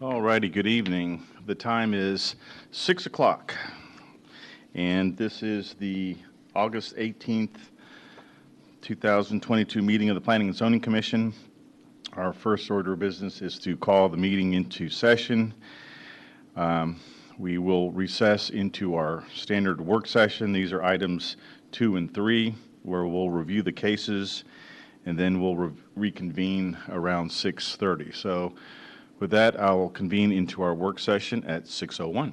All righty, good evening. The time is 6 o'clock, and this is the August 18th, 2022 meeting of the Planning and Zoning Commission. Our first order of business is to call the meeting into session. We will recess into our standard work session. These are items 2 and 3, where we'll review the cases, and then we'll reconvene around 6:30. So with that, I will convene into our work session at 6:01.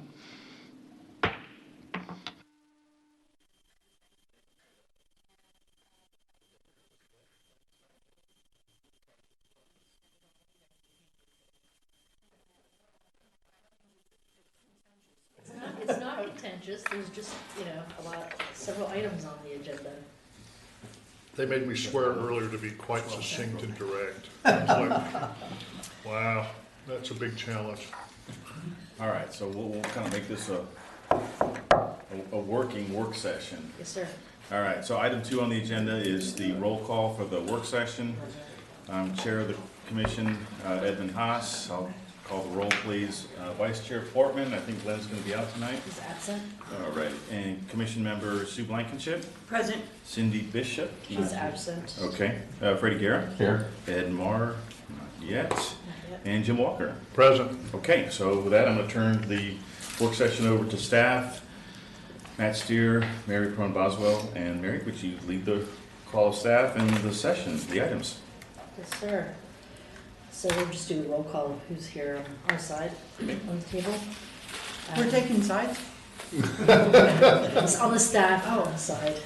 It's not contentious, there's just, several items on the agenda. They made me swear earlier to be quite succinct and direct. I was like, wow, that's a big challenge. All right, so we'll kind of make this a working work session. Yes, sir. All right, so item 2 on the agenda is the roll call for the work session. Chair of the commission, Edmund Haas. I'll call the roll, please. Vice Chair Portman, I think Glenn's going to be out tonight. He's absent. All right, and commission member Sue Blankenship. Present. Cindy Bishop. He's absent. Okay, Freddie Garrett. Here. Ed Marr, not yet. Not yet. And Jim Walker. Present. Okay, so with that, I'm going to turn the work session over to staff. Matt Steer, Mary Crone Boswell, and Mary, would you lead the call of staff and the session, the items? Yes, sir. So we'll just do a roll call of who's here on our side on the table. We're taking sides? It's on the staff side.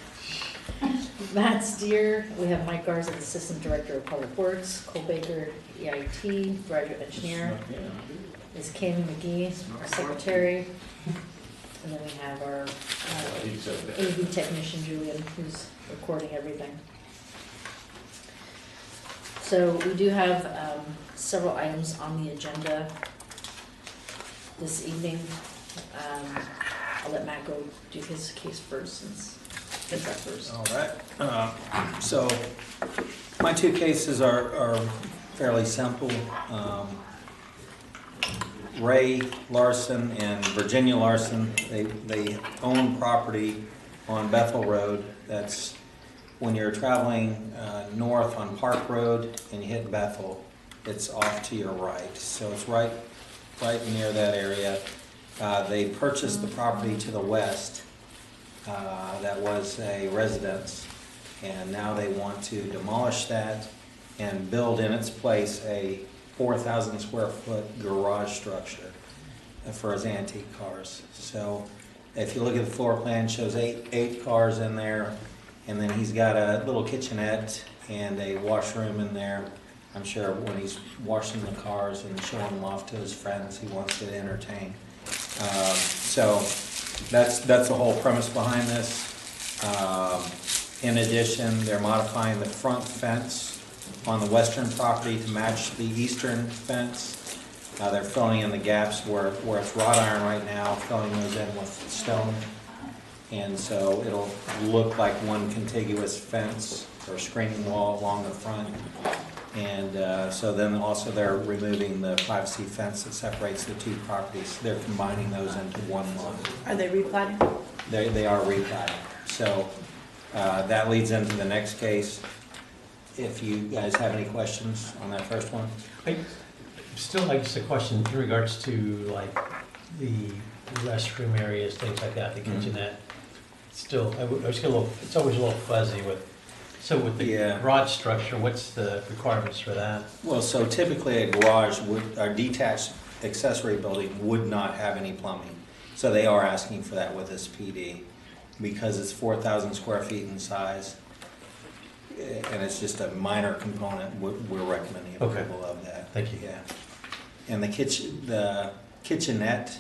Matt Steer, we have Mike Garza, Assistant Director of Public Works, Cole Baker, EIT, Graduate Engineer, Ms. Kami McGee, our Secretary, and then we have our AV Technician, Julian, who's recording everything. So we do have several items on the agenda this evening. I'll let Matt go do his case first, since he's up first. All right. So my two cases are fairly simple. Ray Larson and Virginia Larson, they own property on Bethel Road. That's when you're traveling north on Park Road and you hit Bethel, it's off to your right. So it's right near that area. They purchased the property to the west that was a residence, and now they want to demolish that and build in its place a 4,000 square foot garage structure for his antique cars. So if you look at the floor plan, it shows eight cars in there, and then he's got a little kitchenette and a washroom in there. I'm sure when he's washing the cars and showing them off to his friends, he wants to entertain. So that's the whole premise behind this. In addition, they're modifying the front fence on the western property to match the eastern fence. They're filling in the gaps where it's wrought iron right now, filling those in with stone. And so it'll look like one contiguous fence or screening wall along the front. And so then also they're removing the privacy fence that separates the two properties. They're combining those into one lot. Are they replatting? They are replatting. So that leads into the next case. If you guys have any questions on that first one. I still like just a question in regards to like the restroom areas, things like that, the kitchenette. Still, I was a little, it's always a little fuzzy with, so with the garage structure, what's the requirements for that? Well, so typically a garage a detached accessory building would not have any plumbing. So they are asking for that with this PD because it's 4,000 square feet in size. And it's just a minor component. We're recommending approval of that. Thank you. Yeah. And the kitchenette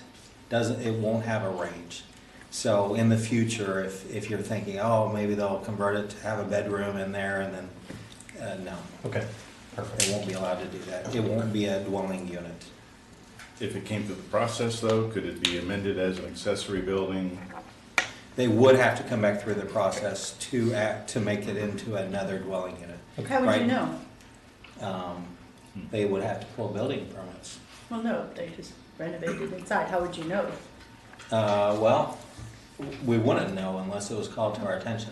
it won't have a range. So in the future, if you're thinking, oh, maybe they'll convert it to have a bedroom in there, and then no. Okay, perfect. They won't be allowed to do that. It won't be a dwelling unit. If it came through the process, though, could it be amended as an accessory building? They would have to come back through the process to make it into another dwelling unit. How would you know? They would have to pull building permits. Well, no, they just renovated inside. How would you know? Well, we wouldn't know unless it was called to our attention.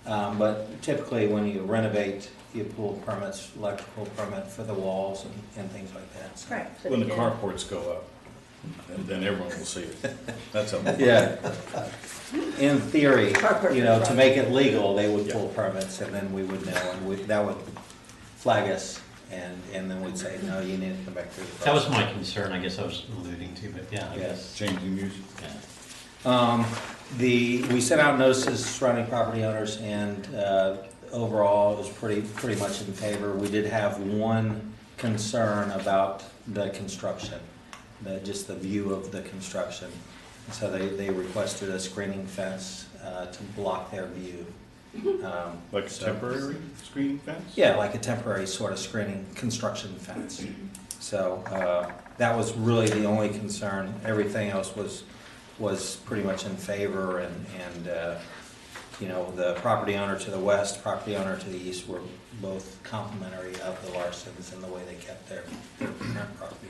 But typically, when you renovate, you pull permits, electrical permit for the walls and things like that. So- Right. so When the they did. carports go up, and then everyone will see it. That's a. Yeah. In theory, Carport. to make it legal, they would pull permits and then we would know and that would flag us and then we'd say, no, you need to come back through the process. That was my concern, I guess I was alluding to, but yeah, I Yes. guess. Changing use. Yeah. We sent out notices to surrounding property owners and overall it was pretty much in favor. We did have one concern about the construction, just the view of the construction. And so they requested a screening fence to block their view. Like a So- temporary screening fence? Yeah, like a temporary sort of screening construction fence. So that was really the only concern. Everything else was pretty much in favor and the property owner to the west, property owner to the east were both complimentary of the Larsons and the way they kept their current property.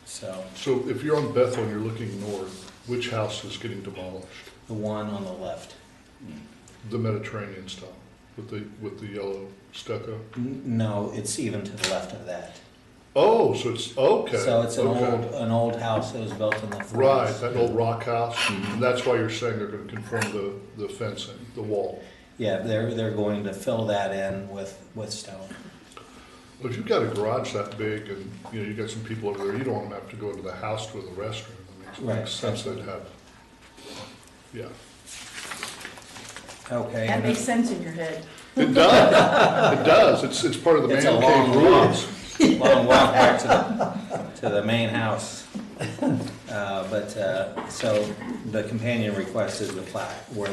So So if you're on Bethel and you're looking north, which house is getting demolished? the one on the left. The Mediterranean style, with the yellow stucco? No, it's even to the left of that. Oh, so it's, okay. So it's okay. an old house that was built in the 40s. Right, that old rock house, and that's why you're saying they're gonna confirm the fencing, the wall. Yeah, they're going to fill that in with stone. But if you've got a garage that big and, you got some people over there, you don't want them to have to go into the house to the restroom. It Right, makes sense they'd have, yeah. Okay. That and makes sense in your head. It does, it does, it's part of the It's man a long cave rules. Long walk back to the main house. So the companion request is the plat where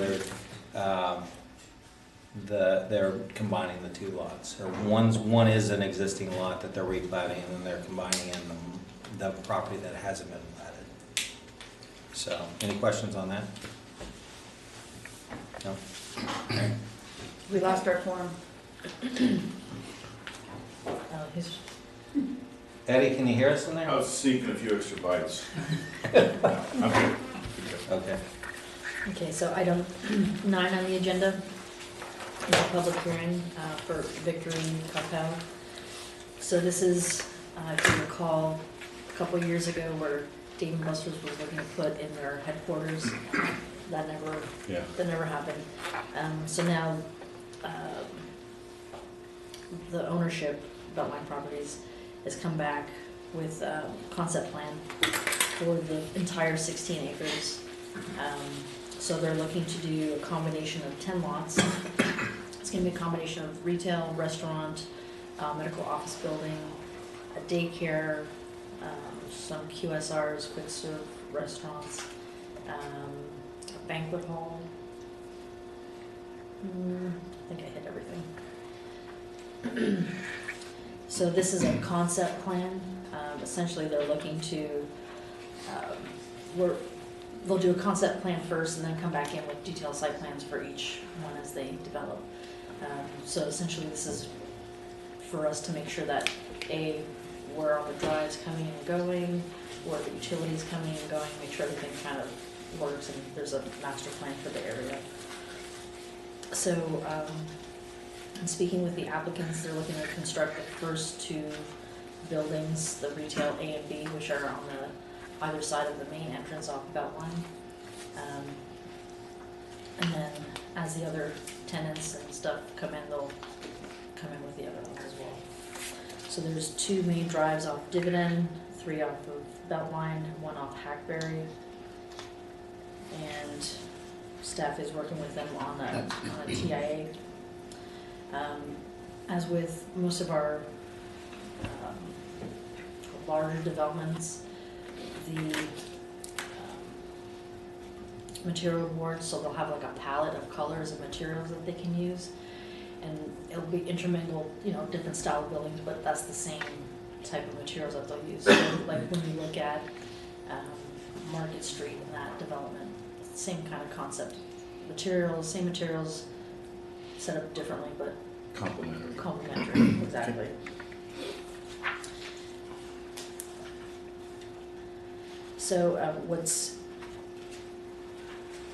they're combining the two lots. Or one is an existing lot that they're replatting and then they're combining in the property that hasn't been platted. So, any questions on that? No? Okay. We lost our form. He's Eddie, can you hear us in I there? was sneaking a few extra bites. Okay. Okay. Okay, so item 9 on the agenda is a public hearing for Victory Coppell. So this is, if you recall, a couple years ago where Dave & Buster's was looking to put in their headquarters. That Yeah. never happened. So now the ownership, Beltline Properties, has come back with a concept plan for the entire 16 acres. So they're looking to do a combination of 10 lots. It's gonna be a combination of retail, restaurant, medical office building, a daycare, some QSRs, quick serve restaurants, a banquet hall. I think I hit everything. So this is a concept plan. Essentially, they're looking to, they'll do a concept plan first and then come back in with detailed site plans for each one as they develop. So essentially, this is for us to make sure that, A, where all the drives coming and going, where the utilities coming and going, make sure everything kind of works and there's a master plan for the area. So, in speaking with the applicants, they're looking to construct the first 2 buildings, the retail A and B, which are on the either side of the main entrance off Beltline. And then as the other tenants and stuff come in, they'll come in with the other ones as well. So there's 2 main drives off Dividend, 3 off of Beltline, 1 off Hackberry. And staff is working with them on a TIA. As with most of our larger developments, the material board, so they'll have like a palette of colors and materials that they can use. And it'll be intermingled, different style buildings, but that's the same type of materials that they'll use. So like when you look at Market Street and that development, same kind of concept. Same materials, set up differently, but Complementary. complementary, exactly. So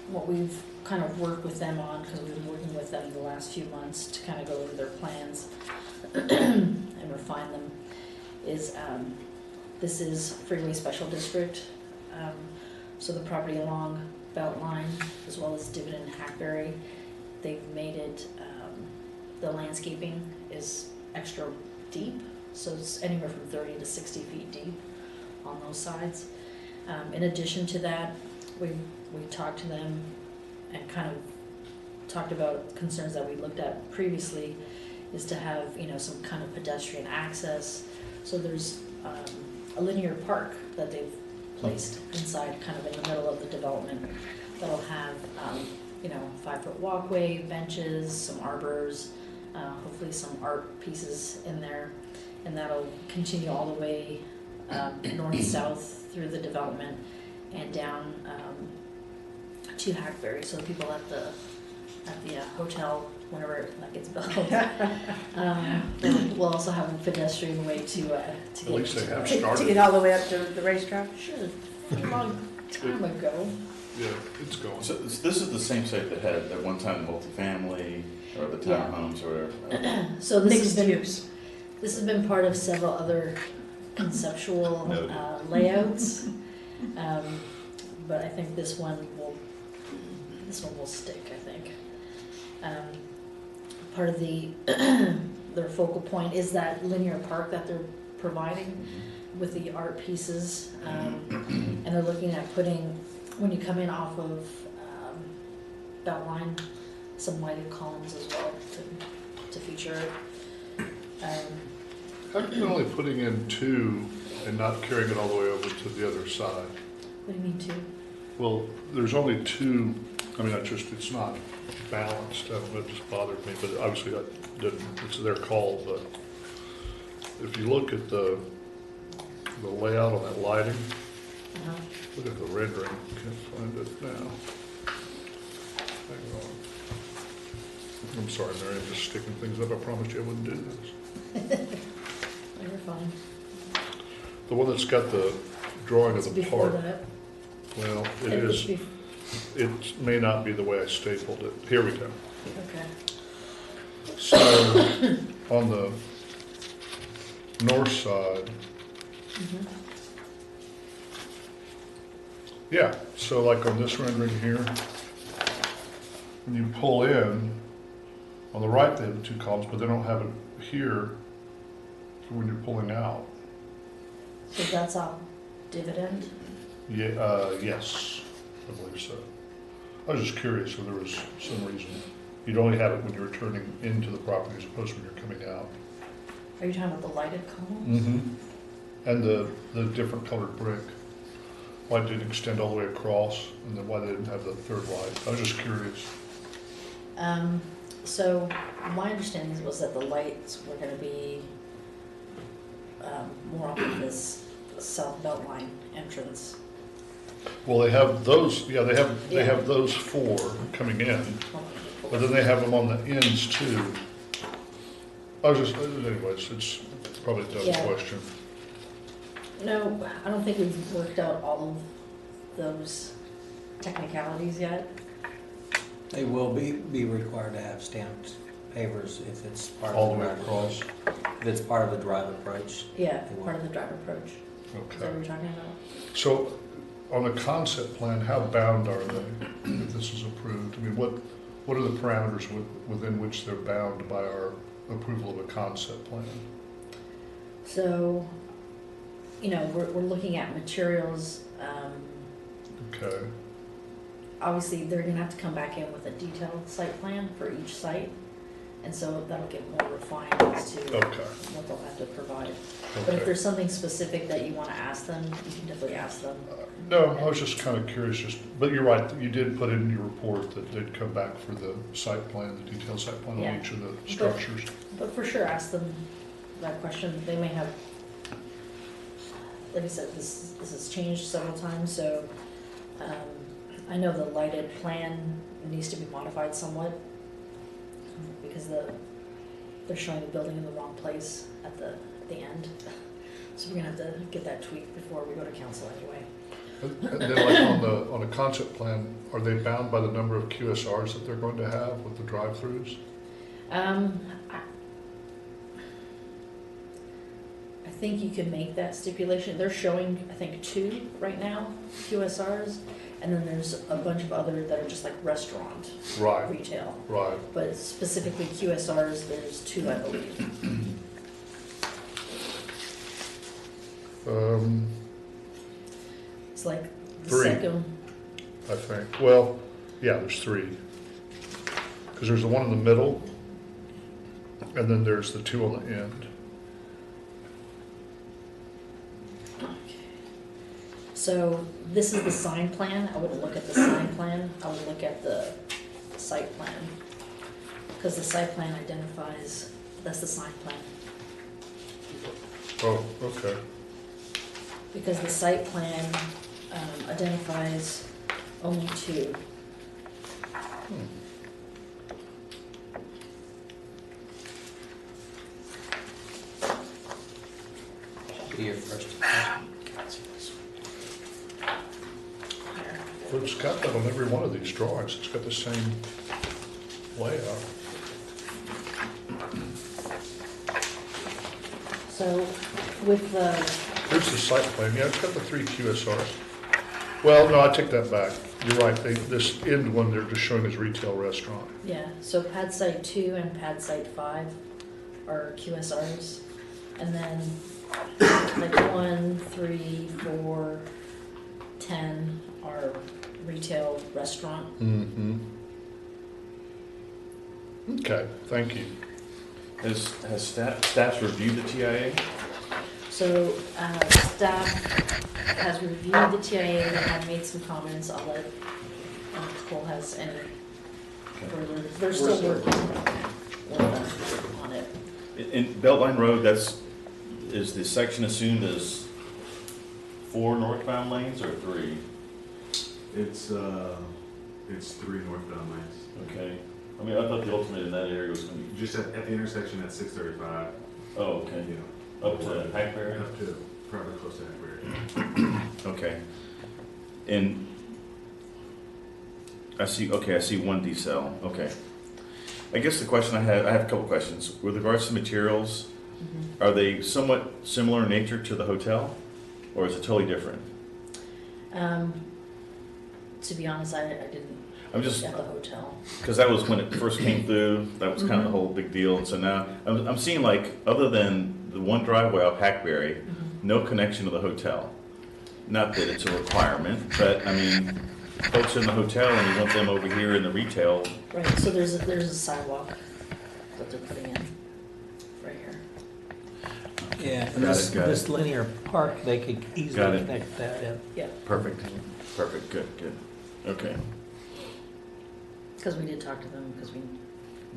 what we've kind of worked with them on, because we've been working with them the last few months to kind of go over their plans and refine them, is this is Freeway Special District. So the property along Beltline, as well as Dividend and Hackberry, they've made it, the landscaping is extra deep, so it's anywhere from 30 to 60 feet deep on those sides. In addition to that, we talked to them and kind of talked about concerns that we looked at previously, is to have, you know, some kind of pedestrian access. So there's a linear park that they've placed inside, kind of in the middle of the development, that'll have, you know, 5-foot walkway, benches, some arbors, hopefully some art pieces in there, and that'll continue all the way north-south through the development and down to Hackberry, so people at the hotel, whenever that gets built, we'll also have a pedestrian way to At get least they have To started. get all the way up to the racetrack? Sure, a long time ago. Yeah, it's going. So this is the same site that had at one time multifamily or the Yeah. townhomes or whatever. So this has Mixed been, use. this has been part of several other conceptual Noted. layouts. But I think this one will stick, I think. Part of their focal point is that linear park that they're providing with the art pieces. And they're looking at putting, when you come in off of Beltline, some lighted columns as well to feature it. How come you're only putting in 2 and not carrying it all the way over to the other side? What do you mean two? Well, there's only 2, I mean, it's not balanced, it just bothered me, but obviously it's their call, but if you look at the layout on that lighting, Uh-huh. look at the rendering, can't find it now. Hang on. I'm sorry, Mary, I'm just sticking things up, I promised you I wouldn't do this. Oh, you're fine. The one that's got the drawing It's of the before park, that. well, it It was is, bef- it may not be the way I stapled it. Here we go. Okay. So, on the north side, Mhm. yeah, so like on this rendering here, when you pull in, on the right they have the 2 columns, but they don't have it here for when you're pulling out. So that's all dividend? Yeah, yes, I believe so. I was just curious if there was some reason. You'd only have it when you were turning into the property as opposed to when you're coming out. Are you talking about the lighted columns? Mm-hmm. And the different colored brick. Why it didn't extend all the way across, and then why they didn't have the 3rd light. I was just curious. So my understanding was that the lights were gonna be more up in this south Beltline entrance. Well, they have those, yeah, they Yeah. have those 4 coming in, but then they have them on the ends too. I was just, anyways, it's probably a dumb Yeah. question. No, I don't think we've worked out all of those technicalities yet. They will be required to have stamped pavers if it's part All of the the way drive across. If it's part of the drive approach. Yeah, They will. part of the drive approach. Is that what Okay. you're talking about? So, on the concept plan, how bound are they if this is approved? I mean, what are the parameters within which they're bound by our approval of a concept plan? So, you know, we're looking at materials, Okay, obviously, they're gonna have to come back in with a detailed site plan for each site, and so that'll get more refined as to okay, what they'll have to provide. But if okay. there's something specific that you wanna ask them, you can definitely ask them. No, I was just kind of curious, but you're right, you did put in your report that they'd come back for the site plan, the detailed site plan Yeah. on each of the structures. But for sure, ask them that question. They may have, like I said, this has changed several times, so I know the lighted plan needs to be modified somewhat because they're showing the building in the wrong place at the end. So we're gonna have to get that tweaked before we go to council anyway. And then like on a concept plan, are they bound by the number of QSRs that they're going to have with the drive-throughs? I think you can make that stipulation. They're showing, I think, 2 right now, QSRs, and then there's a bunch of other that are just like restaurant, Right, retail. right. But specifically QSRs, there's 2, I believe. It's like the 3. second, I think. Well, yeah, there's 3. Because there's the one in the middle, and then there's the 2 on the end. so this is the sign plan. I wouldn't look at the sign plan, I would look at the site plan. Because the site plan identifies, that's the sign plan. Oh, okay. Because the site plan identifies only 2. Be your first. Well, it's got that on every one of these drawings. It's got the same layout. So with the, Here's the site plan. Yeah, it's got the 3 QSRs. Well, no, I take that back. You're right. This end one, they're just showing as retail restaurant. yeah, so pad site 2 and pad site 5 are QSRs. And then like 1, 3, 4, 10 are retail restaurant. Mm-hmm. Okay, thank you. Has staff's reviewed the TIA? So staff has reviewed the TIA, they have made some comments. I'll let Cole has any further. They're still working on it. In Beltline Road, is the section assumed as 4 northbound lanes or 3? It's 3 northbound lanes. Okay. I mean, I thought the ultimate in that area was gonna be, Just at the intersection at 635, oh, okay, you know. up to Hackberry? Up to probably close to Hackberry. Okay. And I see 1 decel, okay. I guess the question I have a couple questions. With regards to materials, are they somewhat similar in nature to the hotel, or is it totally different? To be honest, I didn't I'm look just, at the hotel. because that was when it first came through, that was kind of the whole big deal, and so now, I'm seeing like, other than the one driveway off Hackberry, no connection to the hotel. Not that it's a requirement, but I mean, folks in the hotel and you want them over here in the retail, Right, so there's a sidewalk that they're putting in, right here. Yeah, and Got it, got it. this linear park, they could Got easily it. connect that in. Yeah, perfect, good, okay, because we did talk to them, because we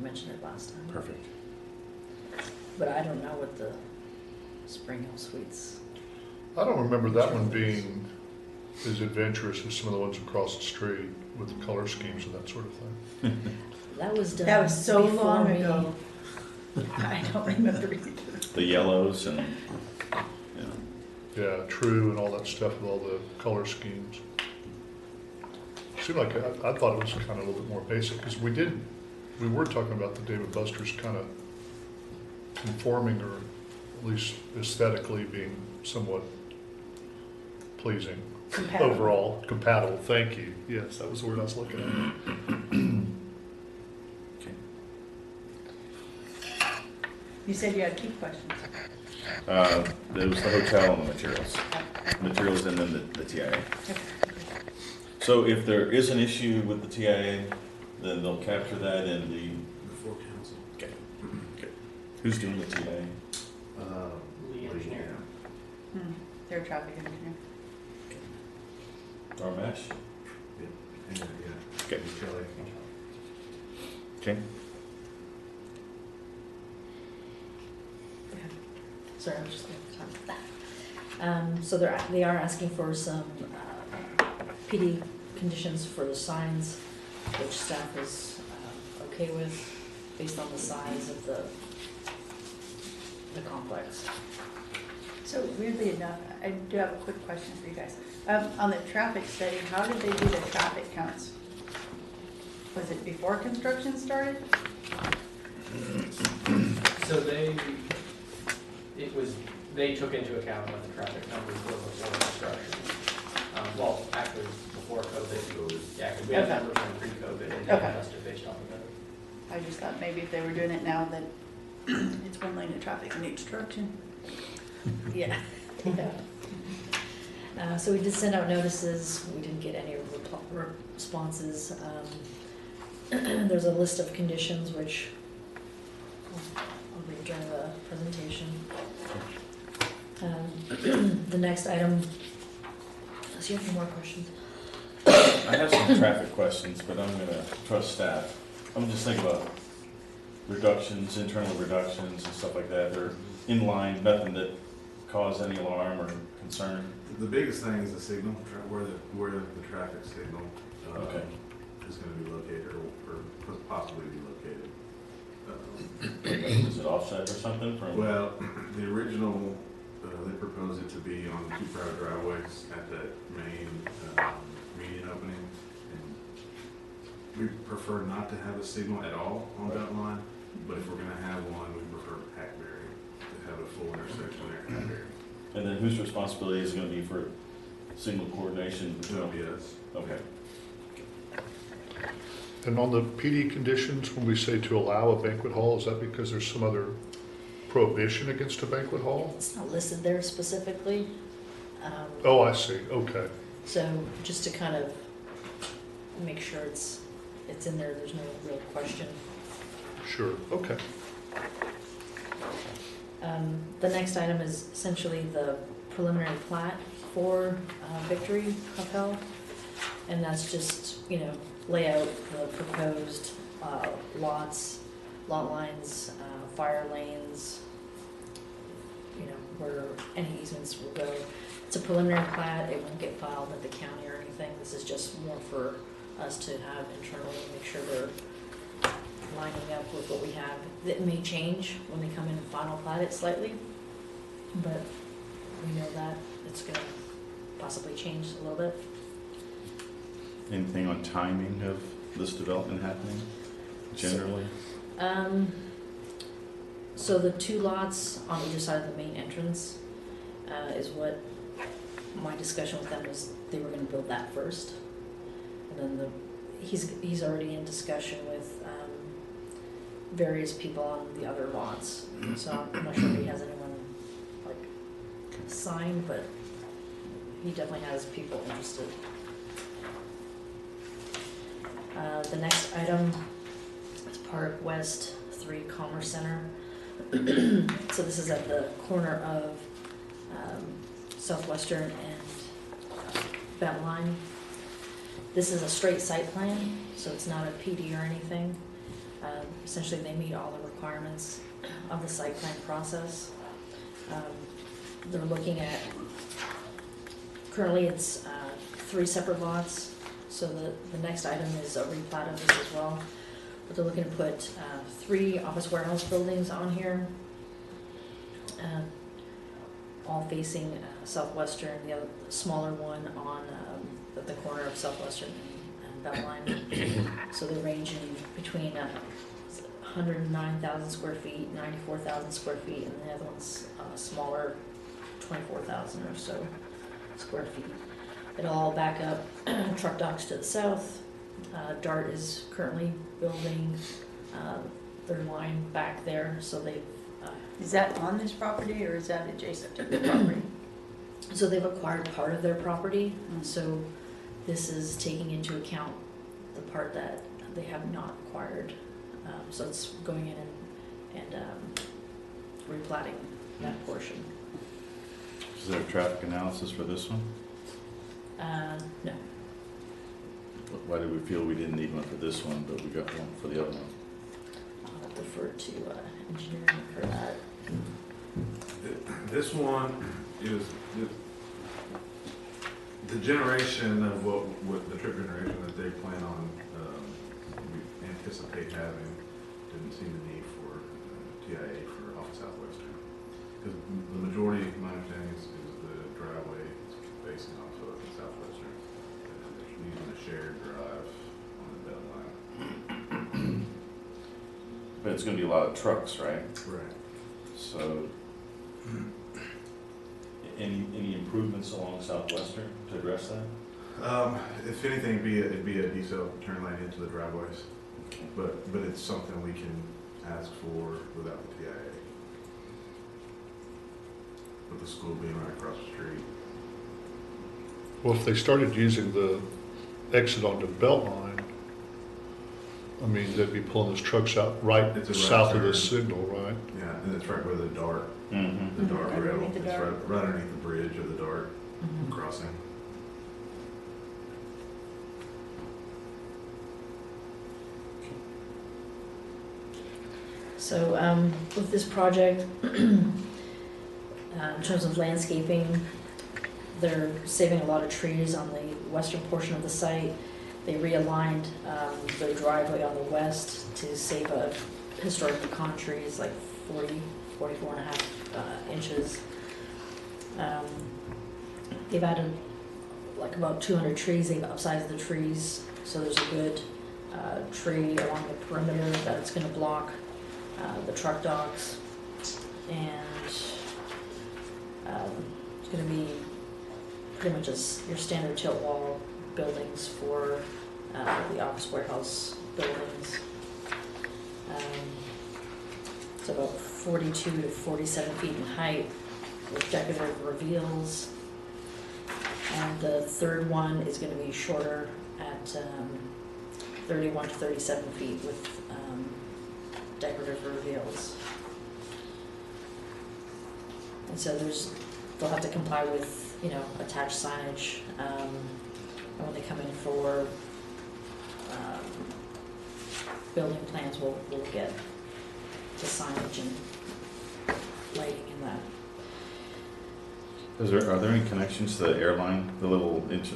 mentioned it last time. perfect. But I don't know what the Spring Hill Suites. I don't remember that one being as adventurous as some of the ones across the street with the color schemes and that sort of thing. That was done. That was so before long me. ago. I don't remember either. The yellows and, you know, Yeah, true, and all that stuff with all the color schemes. Seemed like, I thought it was kind of a little bit more basic, because we were talking about the David Buster's kind of conforming, or at least aesthetically being somewhat pleasing. Compatible. Overall, compatible, thank you. Yes, that was the word I was looking at. okay. You said you had 2 questions. There was the hotel and the materials and then the TIA. So if there is an issue with the TIA, then they'll capture that in the, Before council. okay. Who's doing the TIA? The engineer. They're a traffic engineer. Darmash? Yeah. Okay. HLA. Okay. Sorry, I'm just going to talk about that. So they are asking for some PD conditions for the signs, which staff is okay with, based on the size of the complex. So weirdly enough, I do have a quick question for you guys. On the traffic study, how did they do the traffic counts? Was it before construction started? So they took into account what the traffic numbers were before construction. Well, actually, before COVID. Yeah, because we had Okay. numbers from pre-COVID and they Okay. adjusted based off of that. I just thought maybe if they were doing it now, that it's one lane of traffic in each direction. Yeah. Yeah. So we did send out notices, we didn't get any responses. There's a list of conditions which I'll read during the presentation. The next item, do you have any more questions? I have some traffic questions, but I'm gonna trust staff. I'm just thinking about reductions, internal reductions and stuff like that. They're in line, nothing that cause any alarm or concern. The biggest thing is the signal, where the traffic signal Okay. is gonna be located or possibly be located. Is it offset or something from? Well, the original, they proposed it to be on the two private driveways at that main median opening. And we prefer not to have a signal at all on that line, but if we're gonna have one, we prefer Hackberry to have a full intersection there at Hackberry. And then whose responsibility is it gonna be for signal coordination? It'll be us. Okay. And on the PD conditions, when we say to allow a banquet hall, is that because there's some other prohibition against a banquet hall? It's not listed there specifically. Oh, I see, okay. So just to kind of make sure it's in there, there's no real question. Sure, okay. The next item is essentially the preliminary plat for Victory Coppell. And that's just, lay out the proposed lots, lot lines, fire lanes, where any easements will go. It's a preliminary plat, it won't get filed at the county or anything. This is just more for us to have internally, make sure they're lining up with what we have. It may change when they come in and final plat it slightly, but we know that it's gonna possibly change a little bit. Anything on timing of this development happening generally? So the two lots on either side of the main entrance is what my discussion with them was. They were gonna build that first. And then he's already in discussion with various people on the other lots. So I'm not sure if he has anyone like signed, but he definitely has people interested. The next item is Park West 3 Commerce Center. So this is at the corner of Southwestern and Belt Line. This is a straight site plan, so it's not a PD or anything. Essentially, they meet all the requirements of the site plan process. They're looking at, currently it's 3 separate lots. So the next item is a replat of this as well. But they're looking to put 3 office warehouse buildings on here, all facing Southwestern, the other smaller one on at the corner of Southwestern and Beltline. So they're ranging between 109,000 square feet, 94,000 square feet, and the other one's smaller, 24,000 or so square feet. It'll all back up truck docks to the south. DART is currently building their line back there, so they've Is that on this property or is that adjacent to the property? so they've acquired part of their property. So this is taking into account the part that they have not acquired. So it's going in and replatting that portion. Is there a traffic analysis for this one? No. Why did we feel we didn't need one for this one, but we got one for the other one? I'll defer to engineering for that. This one is the generation of what the trip generation that they plan on, we anticipate having, didn't see the need for TIA for off Southwestern. Because the majority, my understanding, there's gonna be a lot of trucks, right? Right. So, any improvements along Southwestern to address that? If anything, it'd be a decel turn lane into the driveways, but it's something we can ask for without the TIA. With the school being right across the street. Well, if they started using the exit onto Beltline, I mean, they'd be pulling those trucks out right It's a right south of the turn. signal, right? Yeah, and it's right where the dart, Mm-hmm. the dart rail, Underneath the it's dart. right underneath the bridge of the dart Mhm. crossing. So with this project, in terms of landscaping, they're saving a lot of trees on the western portion of the site. They realigned the driveway on the west to save a historic pecan trees, like 44 and a half inches. They've added like about 200 trees, they've upsized the trees, so there's a good tree along the perimeter that's gonna block the truck docks. And it's gonna be pretty much as your standard tilt wall buildings for the office warehouse buildings. It's about 42 to 47 feet in height with decorative reveals. And the third one is gonna be shorter at 31 to 37 feet with decorative reveals. And so they'll have to comply with, attached signage, and when they come in for building plans, we'll get the signage and lighting in that. Are there any connections to the airline, the little into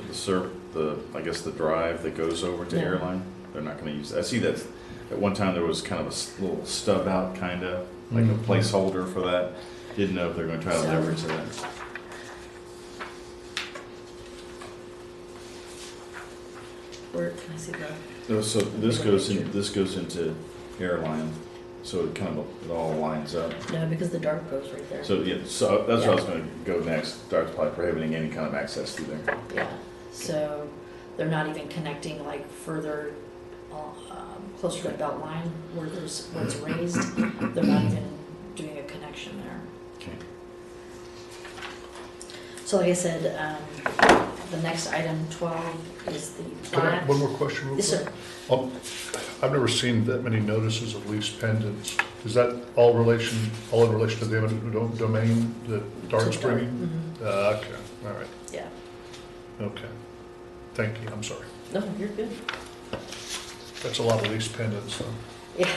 I guess the drive that goes over to No. airline? They're not gonna use, I see that, at one time there was kind of a little stub out, kinda, like a Mhm. placeholder for that. Didn't know if they're gonna try to So- leverage that. Where, can I see the, So this goes into airline, so it all lines up. no, because the dark goes right there. So, yeah, so that's what I was gonna go next. Dart's probably prohibiting any kind of access through there. Yeah, so they're not even connecting like further, closer to the belt line where it's raised. They're not even doing a connection there. Okay. So like I said, the next item 12 is the Can I, plat. one more question real Yes, quick? sir. I've never seen that many notices of lease pendants. Is that all in relation to the eminent domain that Dart's To Dart. bringing? Mhm. Okay, all right, Yeah, okay. Thank you, I'm sorry. no, you're good. That's a lot of lease pendants, so. Yeah.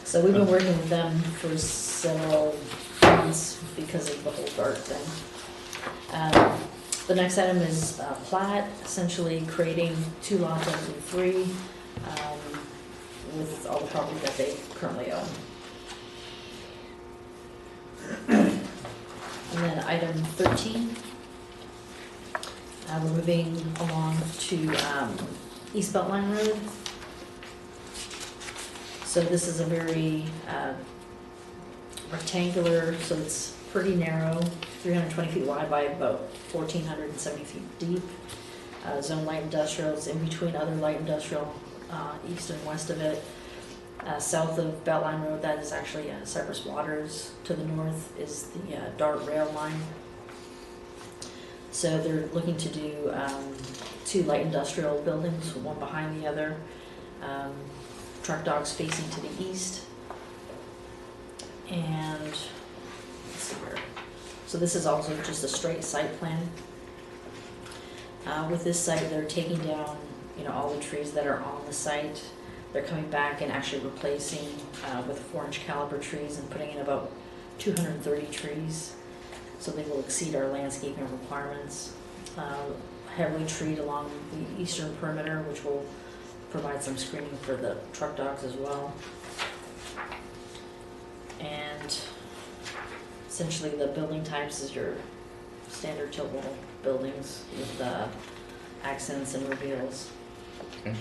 So we've been working with them for several months because of the whole Dart thing. The next item is plat, essentially creating 2 lots other than 3 with all the property that they currently own. And then item 13, we're moving along to East Beltline Road. So this is a very rectangular, so it's pretty narrow, 320 feet wide by about 1,470 feet deep. Zone light industrial is in between other light industrial, east and west of it. South of Beltline Road, that is actually Cypress Waters. To the north is the Dart rail line. So they're looking to do 2 light industrial buildings, one behind the other. Truck docks facing to the east. And, let's see here. So this is also just a straight site plan. With this site, they're taking down, all the trees that are on the site. They're coming back and actually replacing with 4-inch caliber trees and putting in about 230 trees. So they will exceed our landscaping requirements. Heavily treed along the eastern perimeter, which will provide some screening for the truck docks as well. And essentially the building types is your standard tilt wall buildings with accents and reveals. Okay.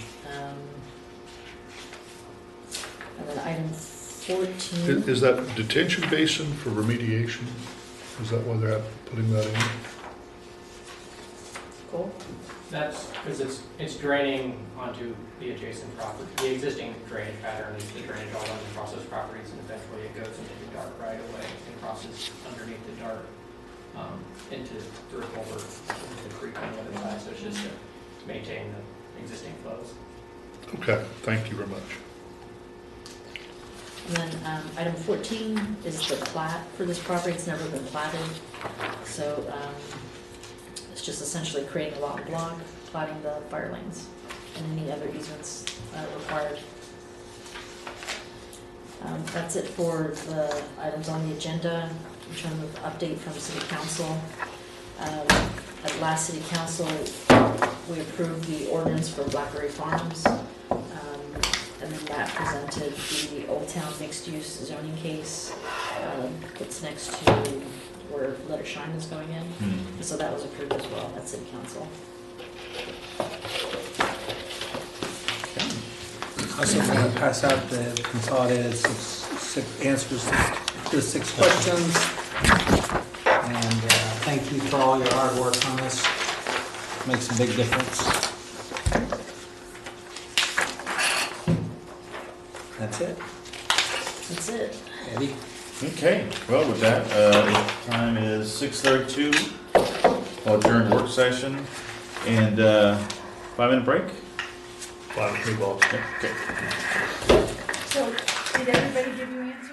And then item 14. Is that detention basin for remediation? Is that why they're putting that in? Cool. That's because it's draining onto the adjacent property. The existing drainage pattern is the drainage all runs across those properties, and eventually it goes into the dark right away and crosses underneath the dark into through a culvert into the creek on the other side. So it's just to maintain the existing flows. Okay, thank you very much. And then item 14 is the plat for this property. It's never been platted. So it's just essentially creating a lot and block, platting the fire lanes and any other easements required. That's it for the items on the agenda. In terms of update from City Council, at last City Council, we approved the ordinance for Blackberry Farms. And then Matt presented the Old Town mixed use zoning case that's next to where Let It Shine is going in. Hmm. So that was approved as well at City Council. Also going to pass out the consolidated six answers to the 6 questions. And thank you for all your hard work on this. Makes a big difference. That's it. That's it. Eddie? Okay, well, with that, time is 6:32. I'll adjourn the work session and 5-minute break. Fine with me, Bob. Okay. So, did everybody give you answers?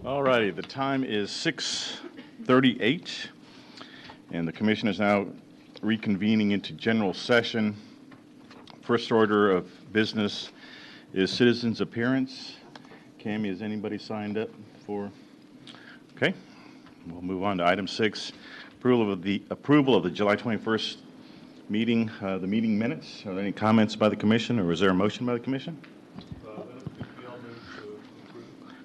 All righty, the time is 6:38, and the commission is now reconvening into general session. First order of business is citizens' appearance. Cammie, is anybody signed up for? Okay, we'll move on to item 6, approval of the July 21st meeting, the meeting minutes. Are there any comments by the commission, or is there a motion by the commission?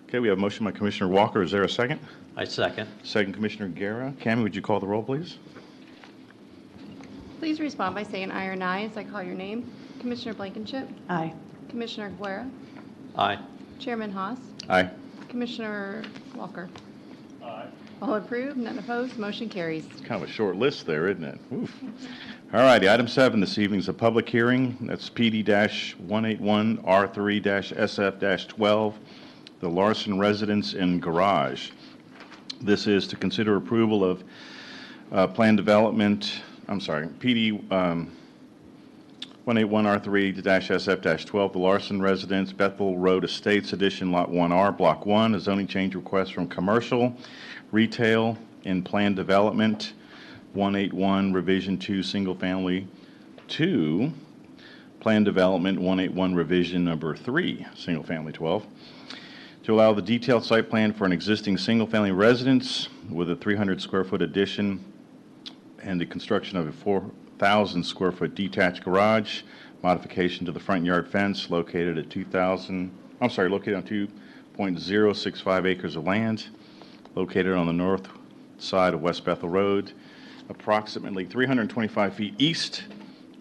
Okay, we have a motion by Commissioner Walker. Is there a second? I second. Second, Commissioner Guerra. Cammie, would you call the roll, please? Please respond by saying aye or nay as I call your name. Commissioner Blankenship. Aye. Commissioner Guerra. Aye. Chairman Haas. Aye. Commissioner Walker. Aye. All approved, none opposed, motion carries. Kind of a short list there, isn't it? Oof. All righty, item 7 this evening is a public hearing. That's PD-181R3-SF-12, the Larson Residence and Garage. This is to consider approval of plan development, PD 181R3-SF-12, the Larson Residence, Bethel Road Estates Edition, Lot 1R, Block 1, a zoning change request from commercial, retail, and plan development, 181, Revision 2, Single Family 2, Plan Development 181, Revision Number 3, Single Family 12, to allow the detailed site plan for an existing single-family residence with a 300 square foot addition and the construction of a 4,000 square foot detached garage, modification to the front yard fence located at located on 2.065 acres of land, located on the north side of West Bethel Road, approximately 325 feet east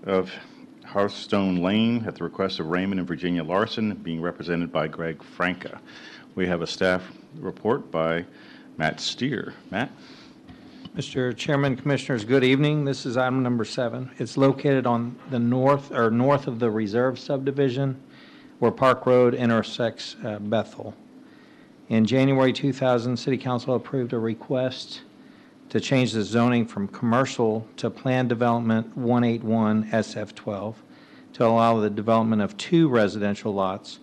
of Hearthstone Lane, at the request of Raymond and Virginia Larson, being represented by Greg Franca. We have a staff report by Matt Steer. Matt? Mr. Chairman, Commissioners, good evening. This is item number 7. It's located on the north of the Reserve subdivision where Park Road intersects Bethel. In January 2000, City Council approved a request to change the zoning from commercial to Plan Development 181 SF12 to allow the development of 2 residential lots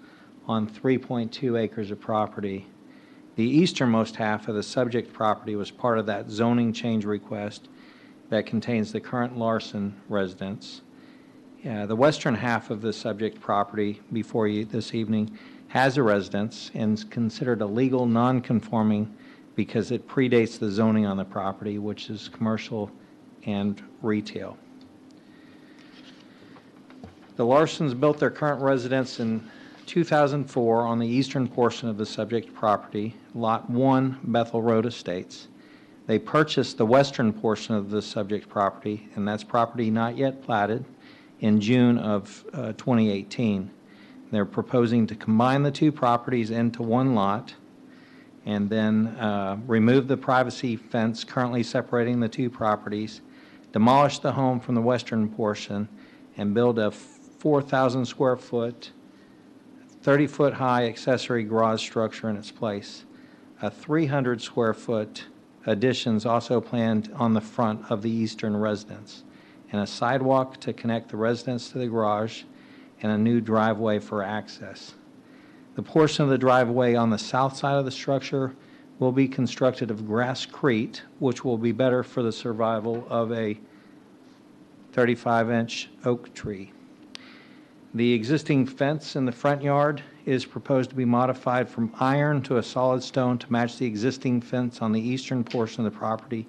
on 3.2 acres of property. The easternmost half of the subject property was part of that zoning change request that contains the current Larson residence. The western half of the subject property before you this evening has a residence and is considered a legal non-conforming because it predates the zoning on the property, which is commercial and retail. The Larsons built their current residence in 2004 on the eastern portion of the subject property, Lot 1, Bethel Road Estates. They purchased the western portion of the subject property, and that's property not yet platted, in June of 2018. They're proposing to combine the 2 properties into one lot and then remove the privacy fence currently separating the 2 properties, demolish the home from the western portion, and build a 4,000 square foot, 30-foot high accessory garage structure in its place. A 300 square foot addition is also planned on the front of the eastern residence, and a sidewalk to connect the residence to the garage, and a new driveway for access. The portion of the driveway on the south side of the structure will be constructed of grasscrete, which will be better for the survival of a 35-inch oak tree. The existing fence in the front yard is proposed to be modified from iron to a solid stone to match the existing fence on the eastern portion of the property.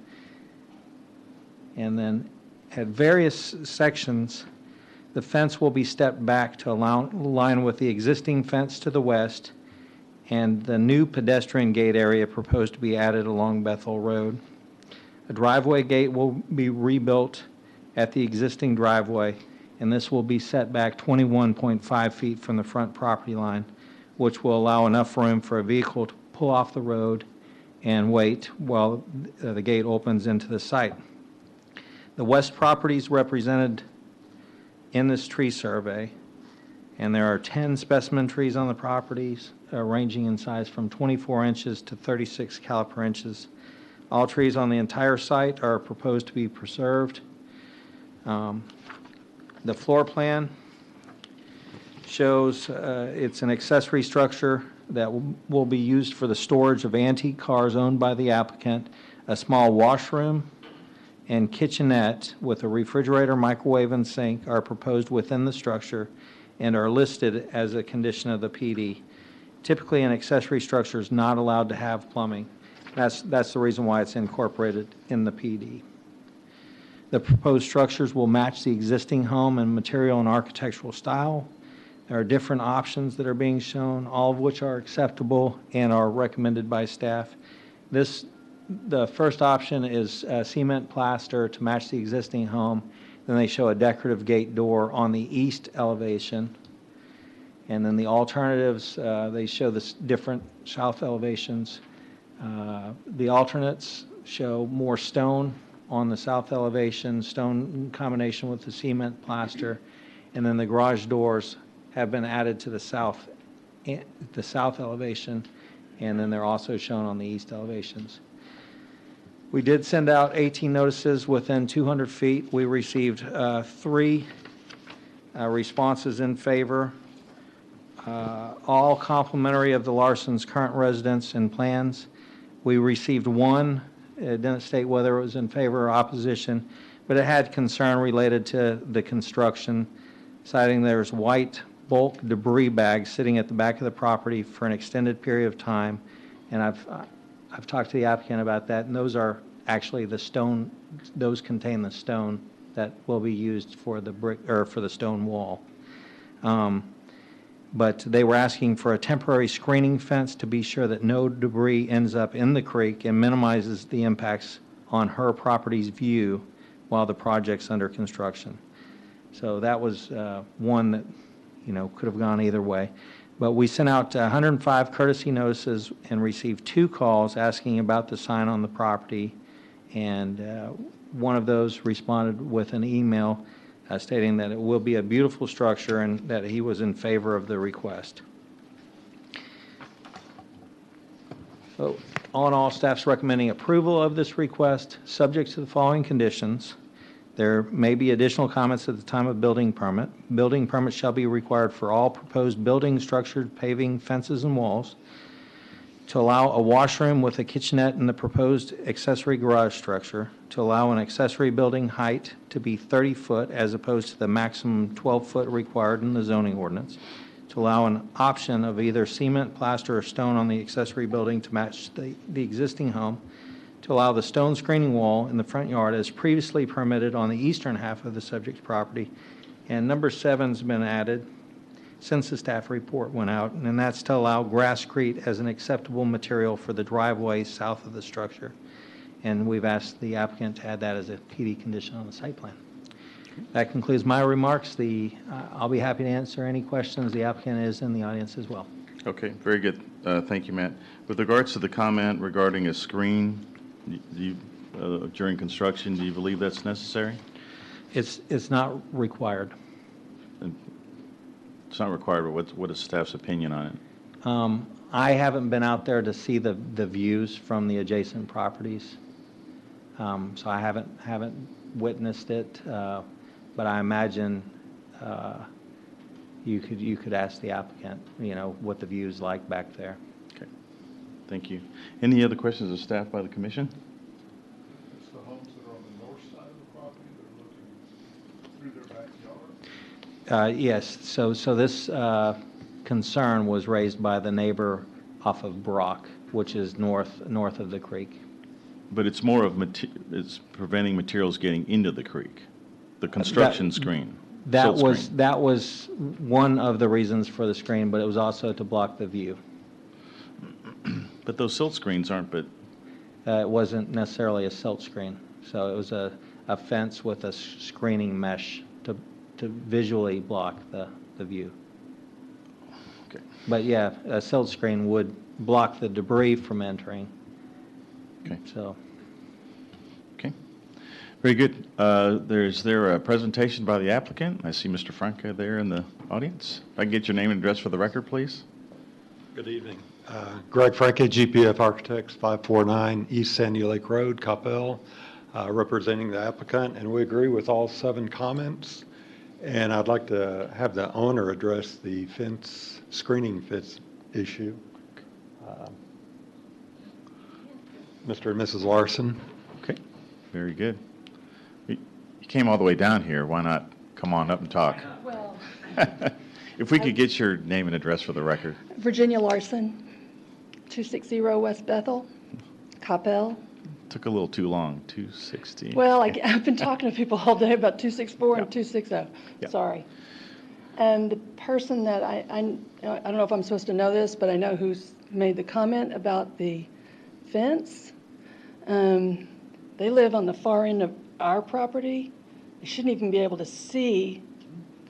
And then at various sections, the fence will be stepped back to align with the existing fence to the west and the new pedestrian gate area proposed to be added along Bethel Road. A driveway gate will be rebuilt at the existing driveway, and this will be set back 21.5 feet from the front property line, which will allow enough room for a vehicle to pull off the road and wait while the gate opens into the site. The west property is represented in this tree survey, and there are 10 specimen trees on the properties, ranging in size from 24 inches to 36 caliper inches. All trees on the entire site are proposed to be preserved. The floor plan shows it's an accessory structure that will be used for the storage of antique cars owned by the applicant. A small washroom and kitchenette with a refrigerator, microwave, and sink are proposed within the structure and are listed as a condition of the PD. Typically, an accessory structure is not allowed to have plumbing. That's the reason why it's incorporated in the PD. The proposed structures will match the existing home in material and architectural style. There are different options that are being shown, all of which are acceptable and are recommended by staff. The first option is cement plaster to match the existing home. Then they show a decorative gate door on the east elevation. And then the alternatives, they show the different south elevations. The alternates show more stone on the south elevation, stone in combination with the cement plaster. And then the garage doors have been added to the south elevation, and then they're also shown on the east elevations. We did send out 18 notices within 200 feet. We received 3 responses in favor, all complimentary of the Larsons' current residence and plans. We received 1, it didn't state whether it was in favor or opposition, but it had concern related to the construction, citing there's white bulk debris bags sitting at the back of the property for an extended period of time. And I've talked to the applicant about that, and those are actually the stone, those contain the stone that will be used for the brick, or for the stone wall. But they were asking for a temporary screening fence to be sure that no debris ends up in the creek and minimizes the impacts on her property's view while the project's under construction. So that was one that, could have gone either way. But we sent out 105 courtesy notices and received 2 calls asking about the sign on the property. And one of those responded with an email stating that it will be a beautiful structure and that he was in favor of the request. So, all in all, staff's recommending approval of this request, subject to the following conditions. There may be additional comments at the time of building permit. Building permit shall be required for all proposed building, structured, paving, fences, and walls. To allow a washroom with a kitchenette in the proposed accessory garage structure. To allow an accessory building height to be 30 foot as opposed to the maximum 12 foot required in the zoning ordinance. To allow an option of either cement, plaster, or stone on the accessory building to match the existing home. To allow the stone screening wall in the front yard as previously permitted on the eastern half of the subject's property. And number 7's been added since the staff report went out, and that's to allow grasscrete as an acceptable material for the driveway south of the structure. And we've asked the applicant to add that as a PD condition on the site plan. That concludes my remarks. I'll be happy to answer any questions. The applicant is in the audience as well. Okay, very good. Thank you, Matt. With regards to the comment regarding a screen during construction, do you believe that's necessary? It's not required. It's not required, but what is staff's opinion on it? I haven't been out there to see the views from the adjacent properties, so I haven't witnessed it. But I imagine you could ask the applicant, what the view's like back there. Okay, thank you. Any other questions of staff by the commission? It's the homes that are on the north side of the property that are looking through their backyard? Yes, so this concern was raised by the neighbor off of Brock, which is north of the creek. But it's more of it's preventing materials getting into the creek, the construction screen. That silt was screen. one of the reasons for the screen, but it was also to block the view. But those silt screens aren't, but It wasn't necessarily a silt screen, so it was a fence with a screening mesh to visually block the view. okay. But yeah, a silt screen would block the debris from entering. Okay. So, Okay, very good. Is there a presentation by the applicant? I see Mr. Franca there in the audience. If I can get your name and address for the record, please. Good evening. Greg Franke, GPF Architects, 549 East Sandy Lake Road, Coppell, representing the applicant, and we agree with all 7 comments. And I'd like to have the owner address the screening fence issue. Mr. and Mrs. Larson. Okay, very good. You came all the way down here. Why not come on up and talk? Well, If we could get your name and address for the record. Virginia Larson, 260 West Bethel, Coppell. Took a little too long, 260. Well, I've been talking to people all day about 264 and 260. Yeah. Sorry. And the person that I don't know if I'm supposed to know this, but I know who's made the comment about the fence. They live on the far end of our property. They shouldn't even be able to see.